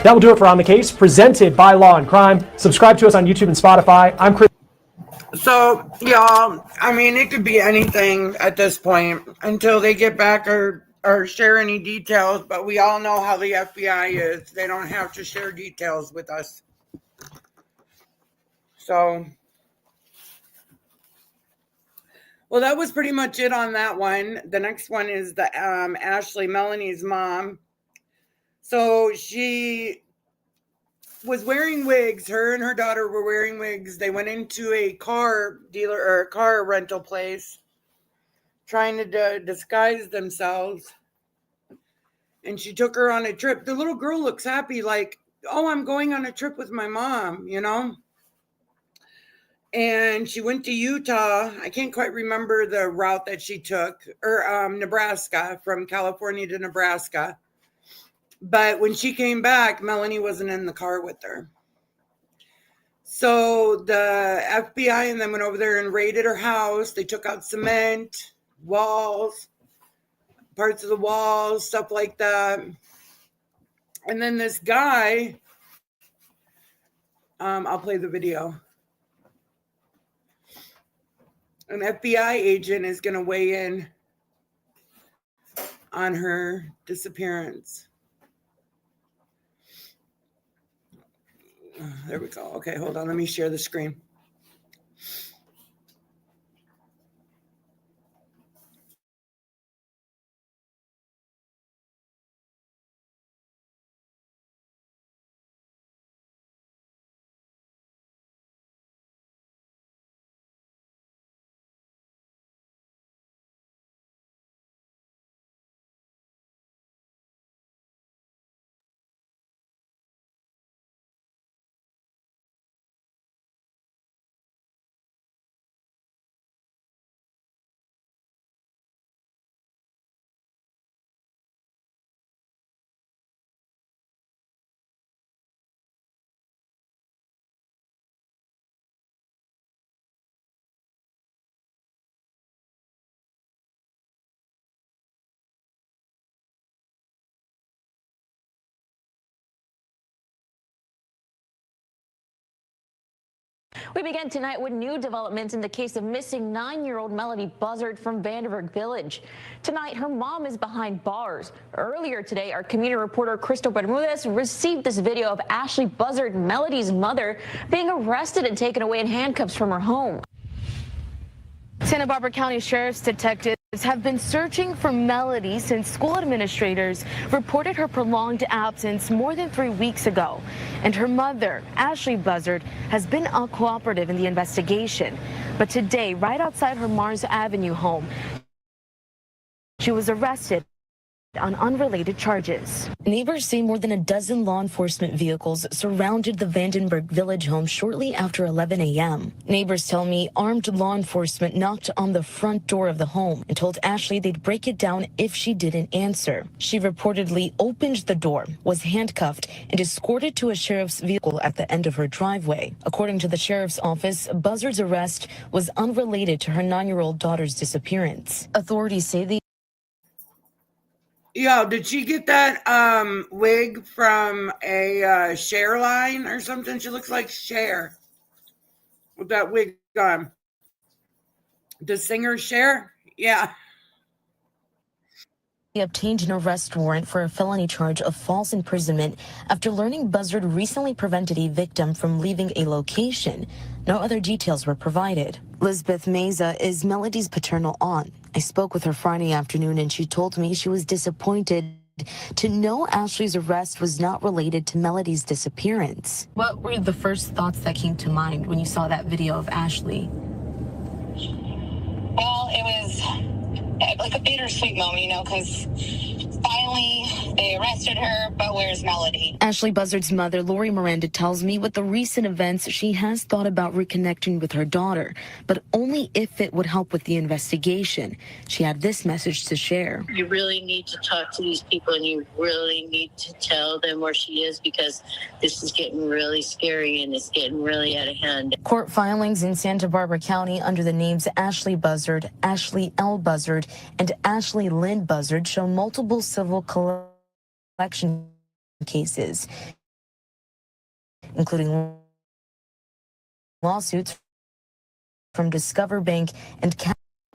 Speaker 10: That will do it for On the Case, presented by Law and Crime. Subscribe to us on YouTube and Spotify. I'm Chris.
Speaker 2: So, y'all, I mean, it could be anything at this point until they get back or share any details, but we all know how the FBI is. They don't have to share details with us. So, well, that was pretty much it on that one. The next one is the Ashlee, Melanie's mom. So she was wearing wigs. Her and her daughter were wearing wigs. They went into a car dealer or a car rental place trying to disguise themselves. And she took her on a trip. The little girl looks happy, like, oh, I'm going on a trip with my mom, And she went to Utah. I can't quite remember the route that she took, or Nebraska, from California to Nebraska. But when she came back, Melanie wasn't in the car with her. So the FBI and them went over there and raided her house. They took out cement, walls, parts of the walls, stuff like that. And then this guy, I'll play the video. An FBI agent is going to weigh in on her disappearance. There we go. Okay, hold on. Let me share the screen.
Speaker 12: We begin tonight with new developments in the case of missing 9-year-old Melodee Buzzard from Vandenberg Village. Tonight, her mom is behind bars. Earlier today, our community reporter Crystal Bermudez received this video of Ashlee Buzzard, Melodee's mother, being arrested and taken away in handcuffs from her home.
Speaker 13: Santa Barbara County Sheriff's detectives have been searching for Melodee since school administrators reported her prolonged absence more than 3 weeks ago. And her mother, Ashlee Buzzard, has been uncooperative in the investigation. But today, right outside her Mars Avenue home, she was arrested on unrelated charges. Neighbors say more than a dozen law enforcement vehicles surrounded the Vandenberg Village home shortly after 11 a.m. Neighbors tell me armed law enforcement knocked on the front door of the home and told Ashlee they'd break it down if she didn't answer. She reportedly opened the door, was handcuffed, and escorted to a sheriff's vehicle at the end of her driveway. According to the sheriff's office, Buzzard's arrest was unrelated to her 9-year-old daughter's disappearance. Authorities say the
Speaker 2: Yo, did she get that wig from a Cher line or something? She looks like Cher with that wig on. The singer Cher? Yeah.
Speaker 13: He obtained an arrest warrant for a felony charge of false imprisonment after learning Buzzard recently prevented a victim from leaving a location. No other details were provided. Lisbeth Meza is Melodee's paternal aunt. I spoke with her Friday afternoon and she told me she was disappointed to know Ashlee's arrest was not related to Melodee's disappearance. What were the first thoughts that came to mind when you saw that video of Ashlee?
Speaker 14: Well, it was like a bittersweet moment, you know, because finally they arrested her, but where's Melodee?
Speaker 13: Ashlee Buzzard's mother, Lori Miranda, tells me with the recent events, she has thought about reconnecting with her daughter, but only if it would help with the investigation. She had this message to share.
Speaker 14: You really need to talk to these people and you really need to tell them where she is because this is getting really scary and it's getting really out of hand.
Speaker 13: Court filings in Santa Barbara County under the names Ashlee Buzzard, Ashlee L. Buzzard, and Ashlee Lynn Buzzard show multiple civil collection cases, including lawsuits from Discover Bank and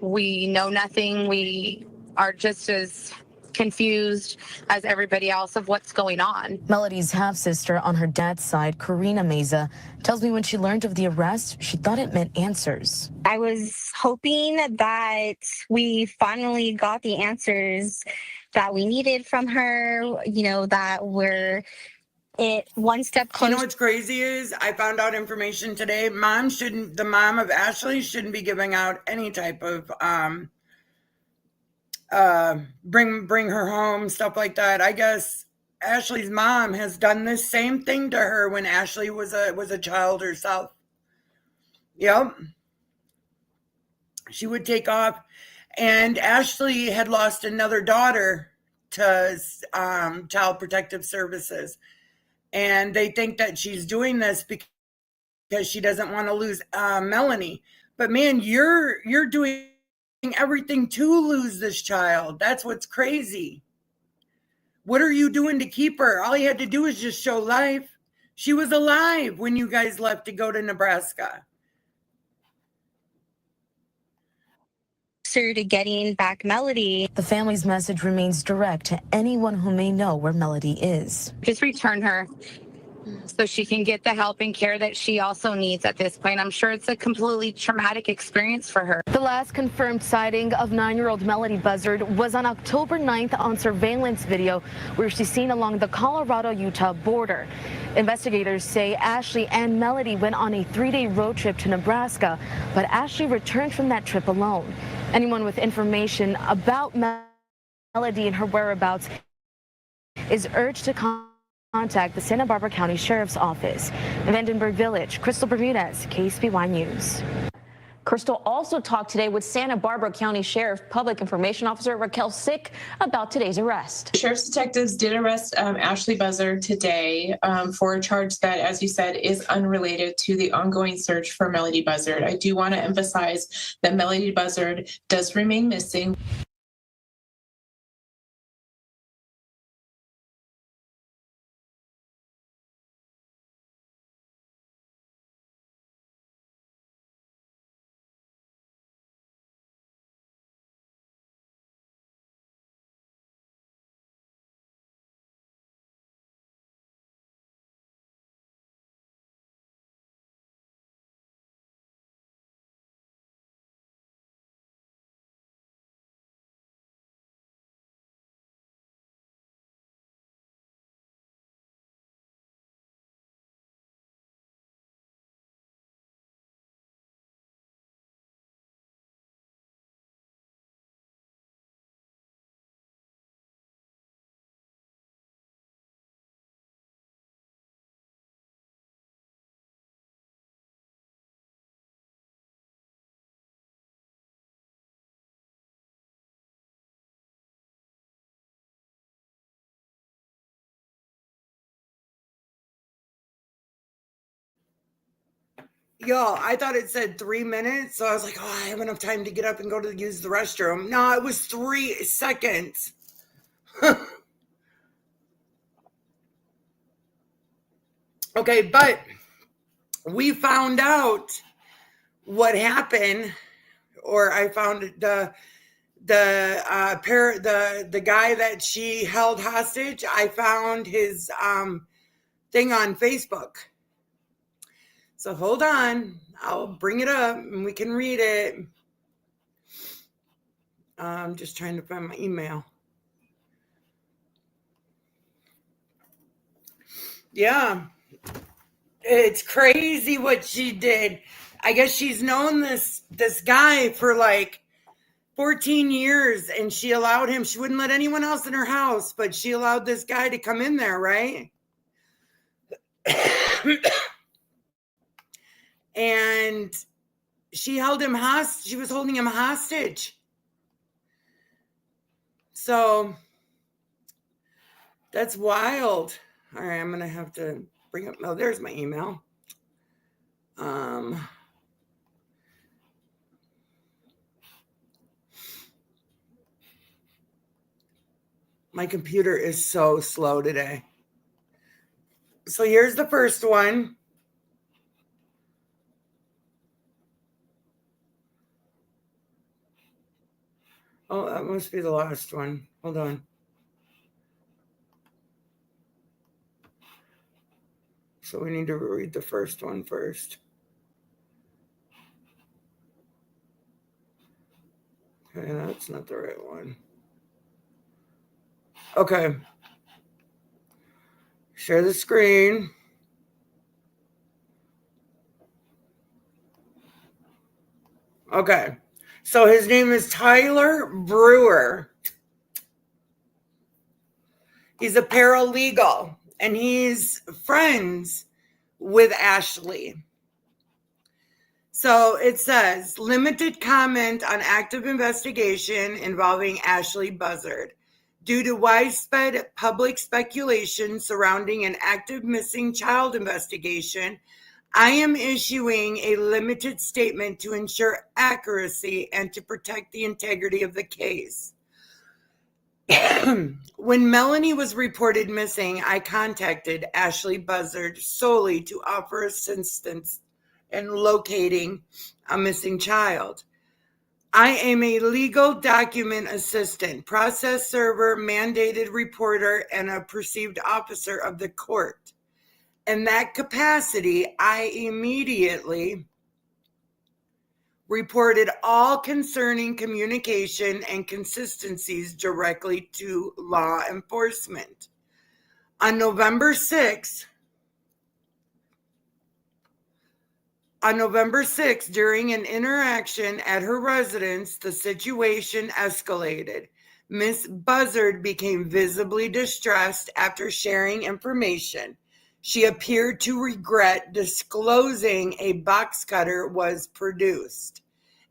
Speaker 14: We know nothing. We are just as confused as everybody else of what's going on.
Speaker 13: Melodee's half-sister on her dad's side, Karina Meza, tells me when she learned of the arrest, she thought it meant answers.
Speaker 15: I was hoping that we finally got the answers that we needed from her, you know, that we're one step closer.
Speaker 2: You know what's crazy is I found out information today. The mom of Ashlee shouldn't be giving out any type of bring her home, stuff like that. I guess Ashlee's mom has done this same thing to her when Ashlee was a child herself. Yep. She would take off, and Ashlee had lost another daughter to Child Protective Services. And they think that she's doing this because she doesn't want to lose Melanie. But man, you're doing everything to lose this child. That's what's crazy. What are you doing to keep her? All you had to do is just show life. She was alive when you guys left to go to Nebraska.
Speaker 15: To getting back Melodee.
Speaker 16: The family's message remains direct to anyone who may know where Melodee is.
Speaker 17: Just return her so she can get the help and care that she also needs at this point. I'm sure it's a completely traumatic experience for her.
Speaker 13: The last confirmed sighting of 9-year-old Ashlee Buzzard was on October 9th on surveillance video where she's seen along the Colorado-Utah border. Investigators say Ashlee and Melodee went on a 3-day road trip to Nebraska, but Ashlee returned from that trip alone. Anyone with information about Melodee and her whereabouts is urged to contact the Santa Barbara County Sheriff's Office. In Vandenberg Village, Crystal Bermudez, KSBY News.
Speaker 12: Crystal also talked today with Santa Barbara County Sheriff Public Information Officer Raquel Sick about today's arrest.
Speaker 18: Sheriff's detectives did arrest Ashlee Buzzard today for a charge that, as you said, is unrelated to the ongoing search for Melodee Buzzard. I do want to emphasize that Melodee Buzzard does remain missing.
Speaker 2: Y'all, I thought it said 3 minutes, so I was like, oh, I have enough time to get up and go to use the restroom. No, it was 3 seconds. Okay, but we found out what happened, or I found the guy that she held hostage. I found his thing on Facebook. So hold on, I'll bring it up and we can read it. I'm just trying to find my email. Yeah, it's crazy what she did. I guess she's known this guy for like 14 years, and she allowed him. She wouldn't let anyone else in her house, but she allowed this guy to come in there, right? And she held him hostage. She was holding him hostage. So that's wild. All right, I'm going to have to bring up, oh, there's my email. My computer is so slow today. So here's the first one. Oh, that must be the last one. Hold on. So we need to read the first one first. Okay, that's not the right one. Okay. Share the screen. Okay. So his name is Tyler Brewer. He's a paralegal, and he's friends with Ashlee. So it says, limited comment on active investigation involving Ashlee Buzzard. Due to widespread public speculation surrounding an active missing child investigation, I am issuing a limited statement to ensure accuracy and to protect the integrity of the case. When Melanie was reported missing, I contacted Ashlee Buzzard solely to offer assistance in locating a missing child. I am a legal document assistant, process server, mandated reporter, and a perceived officer of the court. In that capacity, I immediately reported all concerning communication and consistencies directly to law enforcement. On November 6th, during an interaction at her residence, the situation escalated. Miss Buzzard became visibly distressed after sharing information. She appeared to regret disclosing a box cutter was produced.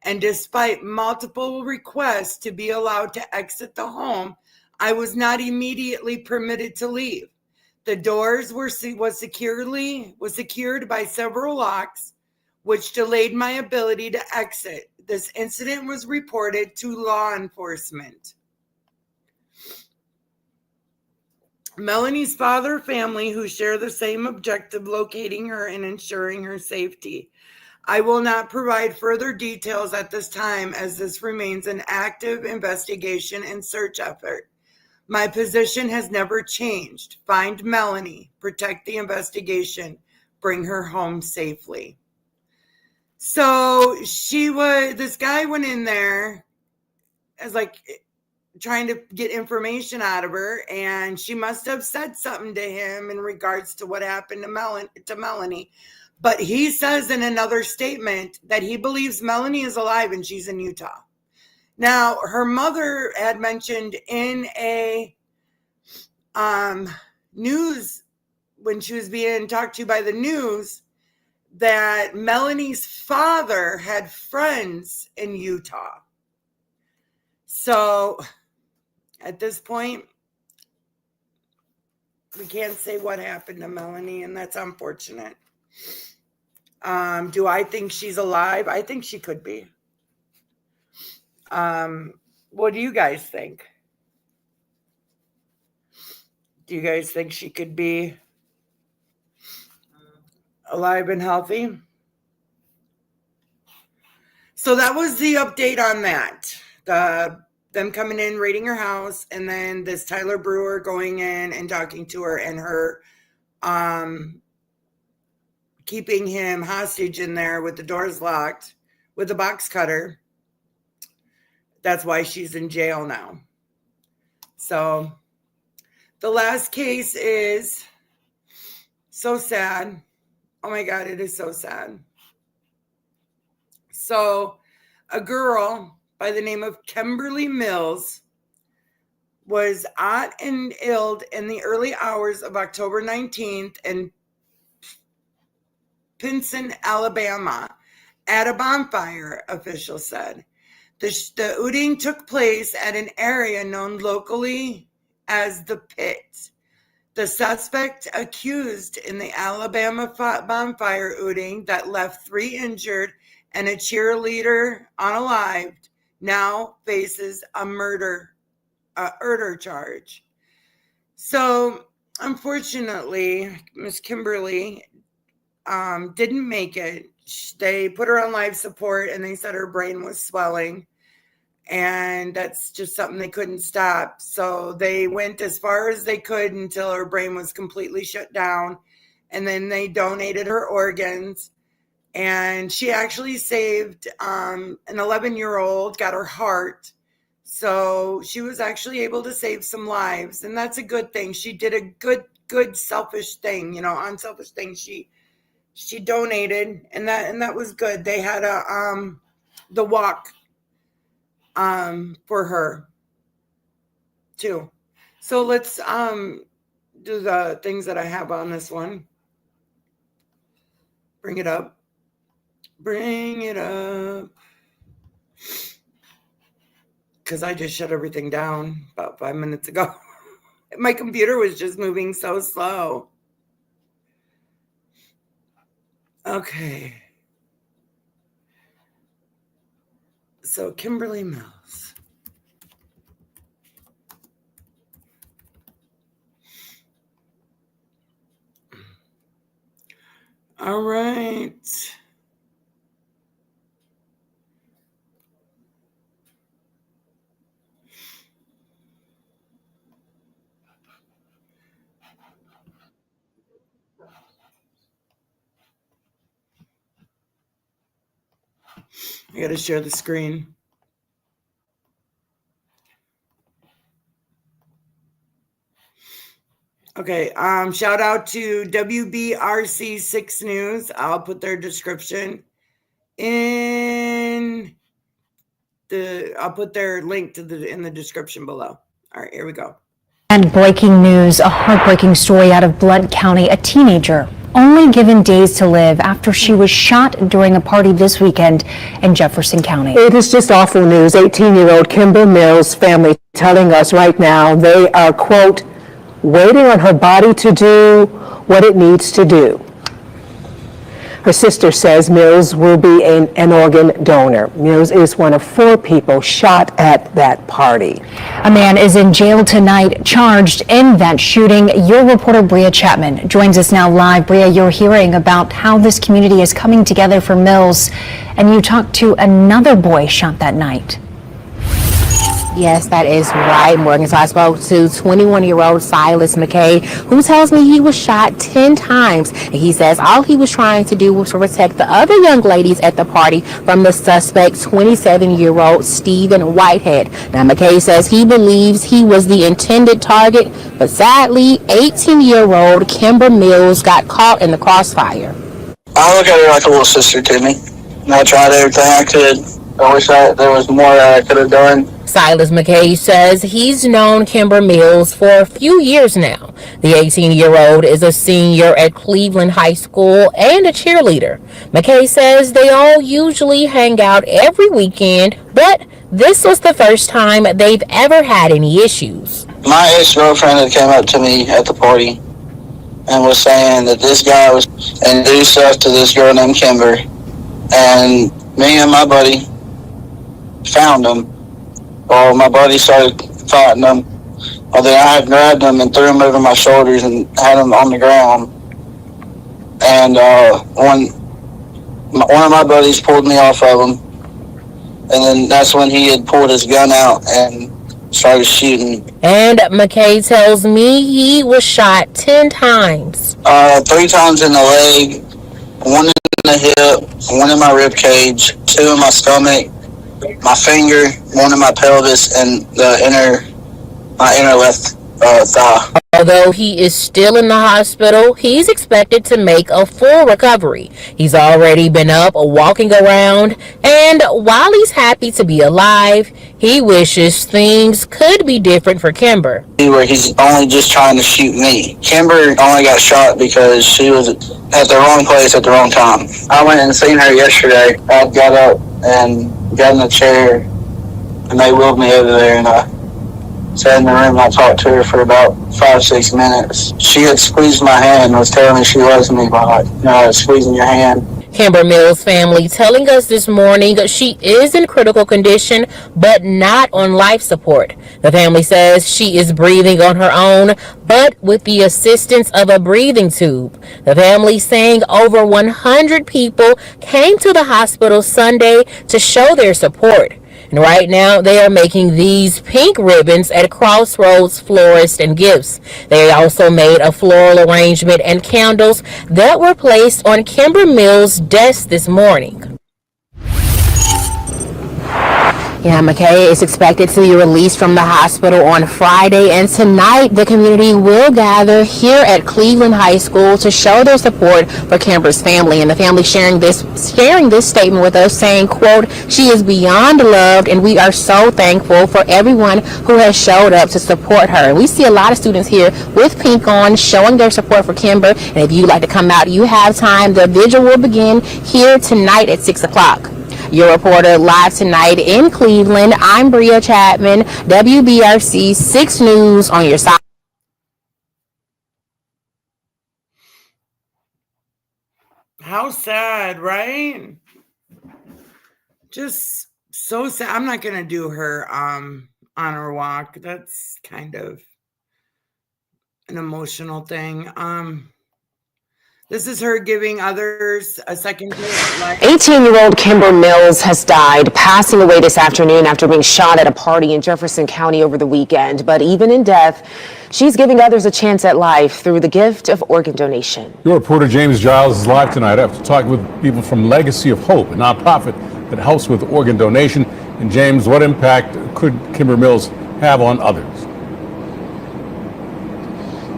Speaker 2: And despite multiple requests to be allowed to exit the home, I was not immediately permitted to leave. The doors was secured by several locks, which delayed my ability to exit. This incident was reported to law enforcement. Melanie's father family, who share the same objective, locating her and ensuring her safety. I will not provide further details at this time, as this remains an active investigation and search effort. My position has never changed. Find Melanie, protect the investigation, bring her home safely. So this guy went in there as like trying to get information out of her, and she must have said something to him in regards to what happened to Melanie. But he says in another statement that he believes Melanie is alive and she's in Utah. Now, her mother had mentioned in a news, when she was being talked to by the news, that Melanie's father had friends in Utah. So at this point, we can't say what happened to Melanie, and that's unfortunate. Do I think she's alive? I think she could be. What do you guys think? Do you guys think she could be alive and healthy? So that was the update on that. Them coming in, raiding her house, and then this Tyler Brewer going in and talking to her, and her keeping him hostage in there with the doors locked with a box cutter. That's why she's in jail now. So the last case is so sad. Oh my God, it is so sad. So a girl by the name of Kimberly Mills was out and ill in the early hours of October 19th in Pinson, Alabama, at a bonfire, officials said. The shooting took place at an area known locally as the Pit. The suspect accused in the Alabama bonfire shooting that left 3 injured and a cheerleader unalived now faces a murder charge. So unfortunately, Miss Kimberly didn't make it. They put her on life support, and they said her brain was swelling, and that's just something they couldn't stop. So they went as far as they could until her brain was completely shut down, and then they donated her organs. And she actually saved an 11-year-old, got her heart. So she was actually able to save some lives. And that's a good thing. She did a good selfish thing, unselfish thing. She donated, and that was good. They had the walk for her too. So let's do the things that I have on this one. Bring it up. because I just shut everything down about 5 minutes ago. My computer was just moving so slow. Okay. So Kimberly Mills. All right. I got to share the screen. Okay, shout out to WBRC 6 News. I'll put their description in I'll put their link to in the description below. All right, here we go.
Speaker 19: And breaking news, a heartbreaking story out of Blount County. A teenager only given days to live after she was shot during a party this weekend in Jefferson County.
Speaker 20: It is just awful news. 18-year-old Kimber Mills' family telling us right now they are, quote, waiting on her body to do what it needs to do. Her sister says Mills will be an organ donor. Mills is one of 4 people shot at that party.
Speaker 19: A man is in jail tonight, charged in that shooting. Your reporter Bria Chapman joins us now live. Bria, you're hearing about how this community is coming together for Mills, and you talked to another boy shot that night.
Speaker 21: Yes, that is right, Morgan. So I spoke to 21-year-old Silas McKay, who tells me he was shot 10 times. And he says all he was trying to do was to protect the other young ladies at the party from the suspect, 27-year-old Stephen Whitehead. Now, McKay says he believes he was the intended target, but sadly, 18-year-old Kimber Mills got caught in the crossfire.
Speaker 22: I look at her like a little sister to me, and I tried everything I could. I wish there was more that I could have done.
Speaker 21: Silas McKay says he's known Kimber Mills for a few years now. The 18-year-old is a senior at Cleveland High School and a cheerleader. McKay says they all usually hang out every weekend, but this was the first time they've ever had any issues.
Speaker 22: My ex-girlfriend had came up to me at the party and was saying that this guy was and do stuff to this girl named Kimber, and me and my buddy found him. Well, my buddy started fighting them. Well, then I had grabbed him and threw him over my shoulders and had him on the ground. And one of my buddies pulled me off of him. And then that's when he had pulled his gun out and started shooting.
Speaker 21: And McKay tells me he was shot 10 times.
Speaker 22: 3 times in the leg, 1 in the hip, 1 in my rib cage, 2 in my stomach, my finger, 1 in my pelvis, and my inner left thigh.
Speaker 21: Although he is still in the hospital, he's expected to make a full recovery. He's already been up, walking around, and while he's happy to be alive, he wishes things could be different for Kimber.
Speaker 22: Where he's only just trying to shoot me. Kimber only got shot because she was at the wrong place at the wrong time. I went and seen her yesterday. I got up and got in a chair, and they wheeled me over there, and I sat in the room and I talked to her for about 5-6 minutes. She had squeezed my hand and was telling me she loves me by squeezing your hand.
Speaker 21: Kimber Mills' family telling us this morning she is in critical condition, but not on life support. The family says she is breathing on her own, but with the assistance of a breathing tube. The family saying over 100 people came to the hospital Sunday to show their support. And right now, they are making these pink ribbons at Crossroads Florist and Gifts. They also made a floral arrangement and candles that were placed on Kimber Mills' desk this morning. Yeah, McKay is expected to be released from the hospital on Friday, and tonight the community will gather here at Cleveland High School to show their support for Kimber's family. And the family sharing this statement with us, saying, quote, "She is beyond loved, and we are so thankful for everyone who has showed up to support her." And we see a lot of students here with pink on, showing their support for Kimber. And if you'd like to come out, you have time. The vigil will begin here tonight at 6 o'clock. Your reporter live tonight in Cleveland. I'm Bria Chapman, WBRC 6 News on your side.
Speaker 2: How sad, right? Just so sad. I'm not gonna do her honor walk. That's kind of an emotional thing. This is her giving others a second chance at life.
Speaker 1: 18-year-old Kimber Mills has died, passing away this afternoon after being shot at a party in Jefferson County over the weekend. But even in death, she's giving others a chance at life through the gift of organ donation.
Speaker 4: Your reporter James Giles is live tonight after talking with people from Legacy of Hope, a nonprofit that helps with organ donation. And James, what impact could Kimber Mills have on others?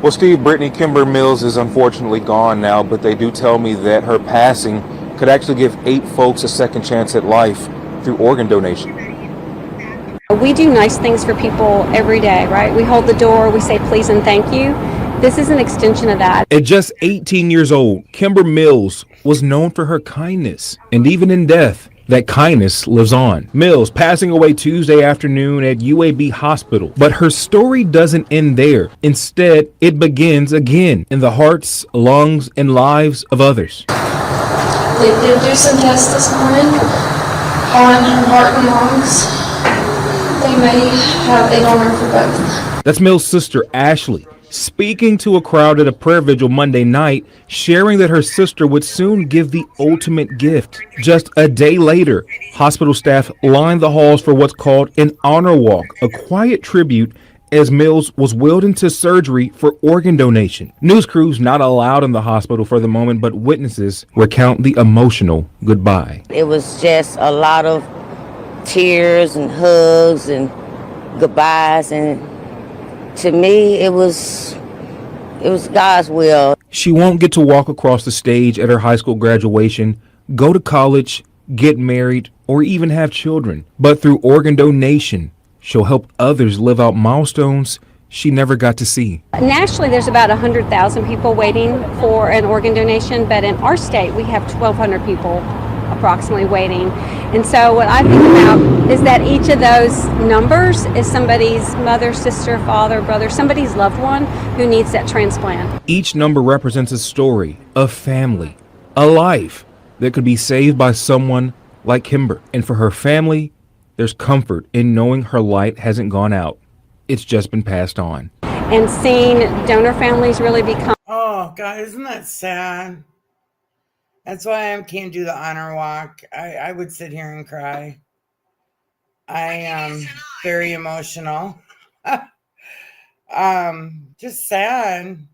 Speaker 23: Well, Steve, Brittany Kimber Mills is unfortunately gone now, but they do tell me that her passing could actually give 8 folks a second chance at life through organ donation.
Speaker 24: We do nice things for people every day, right? We hold the door, we say please and thank you. This is an extension of that.
Speaker 25: At just 18 years old, Kimber Mills was known for her kindness, and even in death, that kindness lives on. Mills passing away Tuesday afternoon at UAB Hospital. But her story doesn't end there. Instead, it begins again in the hearts, lungs, and lives of others.
Speaker 26: They did do some tests this morning on her heart and lungs. They may have a donor for both.
Speaker 25: That's Mills' sister, Ashlee, speaking to a crowd at a prayer vigil Monday night, sharing that her sister would soon give the ultimate gift. Just a day later, hospital staff lined the halls for what's called an honor walk, a quiet tribute as Mills was wheeled into surgery for organ donation. News crews not allowed in the hospital for the moment, but witnesses recount the emotional goodbye.
Speaker 27: It was just a lot of tears and hugs and goodbyes, and to me, it was God's will.
Speaker 25: She won't get to walk across the stage at her high school graduation, go to college, get married, or even have children. But through organ donation, she'll help others live out milestones she never got to see.
Speaker 24: Nationally, there's about 100,000 people waiting for an organ donation, but in our state, we have 1,200 people approximately waiting. And so what I think about is that each of those numbers is somebody's mother, sister, father, brother, somebody's loved one who needs that transplant.
Speaker 25: Each number represents a story, a family, a life that could be saved by someone like Kimber. And for her family, there's comfort in knowing her light hasn't gone out. It's just been passed on.
Speaker 24: And seeing donor families really become...
Speaker 2: Oh, God, isn't that sad? That's why I can't do the honor walk. I would sit here and cry. I am very emotional. Just sad.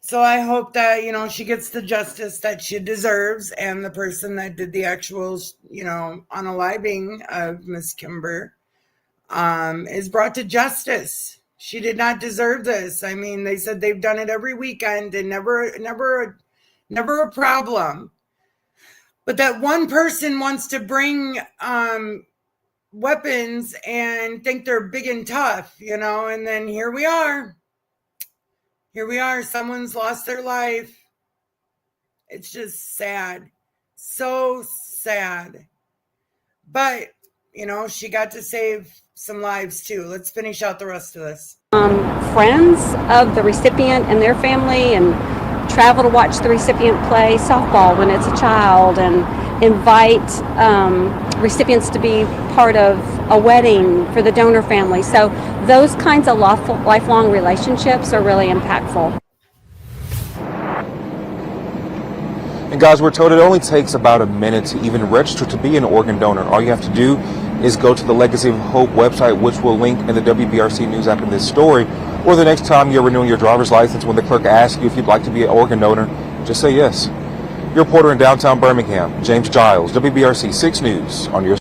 Speaker 2: So I hope that, she gets the justice that she deserves, and the person that did the actual, unaliving of Miss Kimber is brought to justice. She did not deserve this. I mean, they said they've done it every weekend and never a problem. But that one person wants to bring weapons and think they're big and tough, and then here we are. Someone's lost their life. It's just sad. So sad. But, she got to save some lives too. Let's finish out the rest of this.
Speaker 24: Friends of the recipient and their family, and travel to watch the recipient play softball when it's a child, and invite recipients to be part of a wedding for the donor family. So those kinds of lifelong relationships are really impactful.
Speaker 23: And guys, we're told it only takes about a minute to even register to be an organ donor. All you have to do is go to the Legacy of Hope website, which will link in the WBRC News app in this story, or the next time you're renewing your driver's license, when the clerk asks you if you'd like to be an organ donor, just say yes. Your reporter in downtown Birmingham, James Giles, WBRC 6 News on your...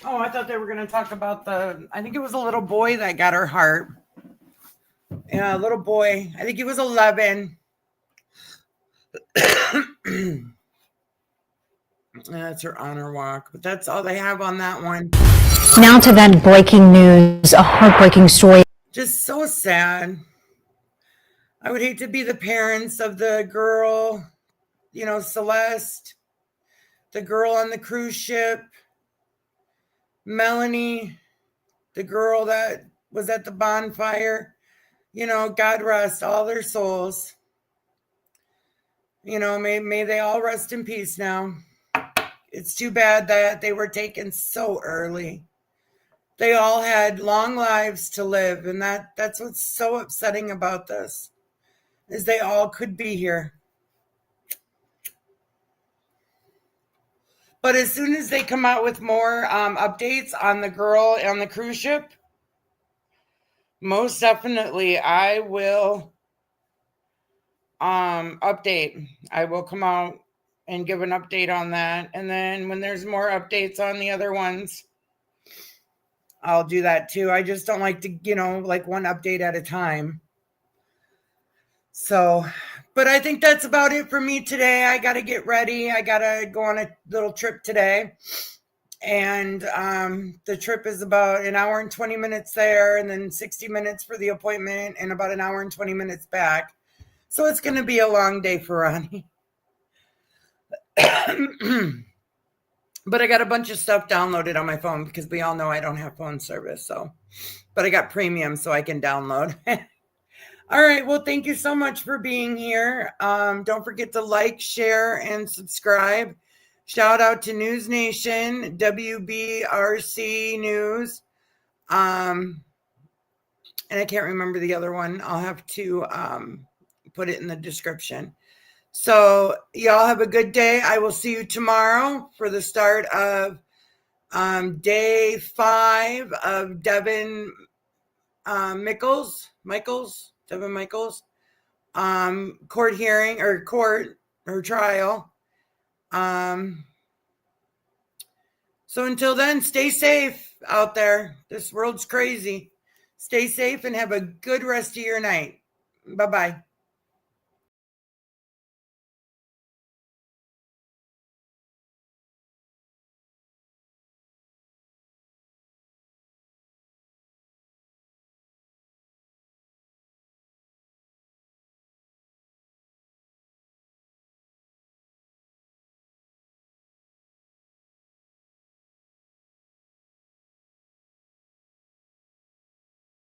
Speaker 2: Oh, I thought they were going to talk about I think it was a little boy that got her heart. Yeah, a little boy. I think he was 11. That's her honor walk, but that's all they have on that one.
Speaker 19: Now to that breaking news, a heartbreaking story.
Speaker 2: Just so sad. I would hate to be the parents of the girl, Celeste, the girl on the cruise ship, Melanie, the girl that was at the bonfire. God rest all their souls. May they all rest in peace now. It's too bad that they were taken so early. They all had long lives to live, and that's what's so upsetting about this, is they all could be here. But as soon as they come out with more updates on the girl on the cruise ship, most definitely I will update. I will come out and give an update on that. And then when there's more updates on the other ones, I'll do that too. I just don't like to, like one update at a time. So, but I think that's about it for me today. I got to get ready. I got to go on a little trip today. And the trip is about an hour and 20 minutes there, and then 60 minutes for the appointment, and about an hour and 20 minutes back. So it's going to be a long day for Ronnie. But I got a bunch of stuff downloaded on my phone because we all know I don't have phone service. So, but I got premium so I can download. All right. Well, thank you so much for being here. Don't forget to like, share, and subscribe. Shout out to News Nation, WBRC News. And I can't remember the other one. I'll have to put it in the description. So y'all have a good day. I will see you tomorrow for the start of day 5 of Devin Michaels, court hearing or trial. So until then, stay safe out there. This world's crazy. Stay safe and have a good rest of your night. Bye-bye.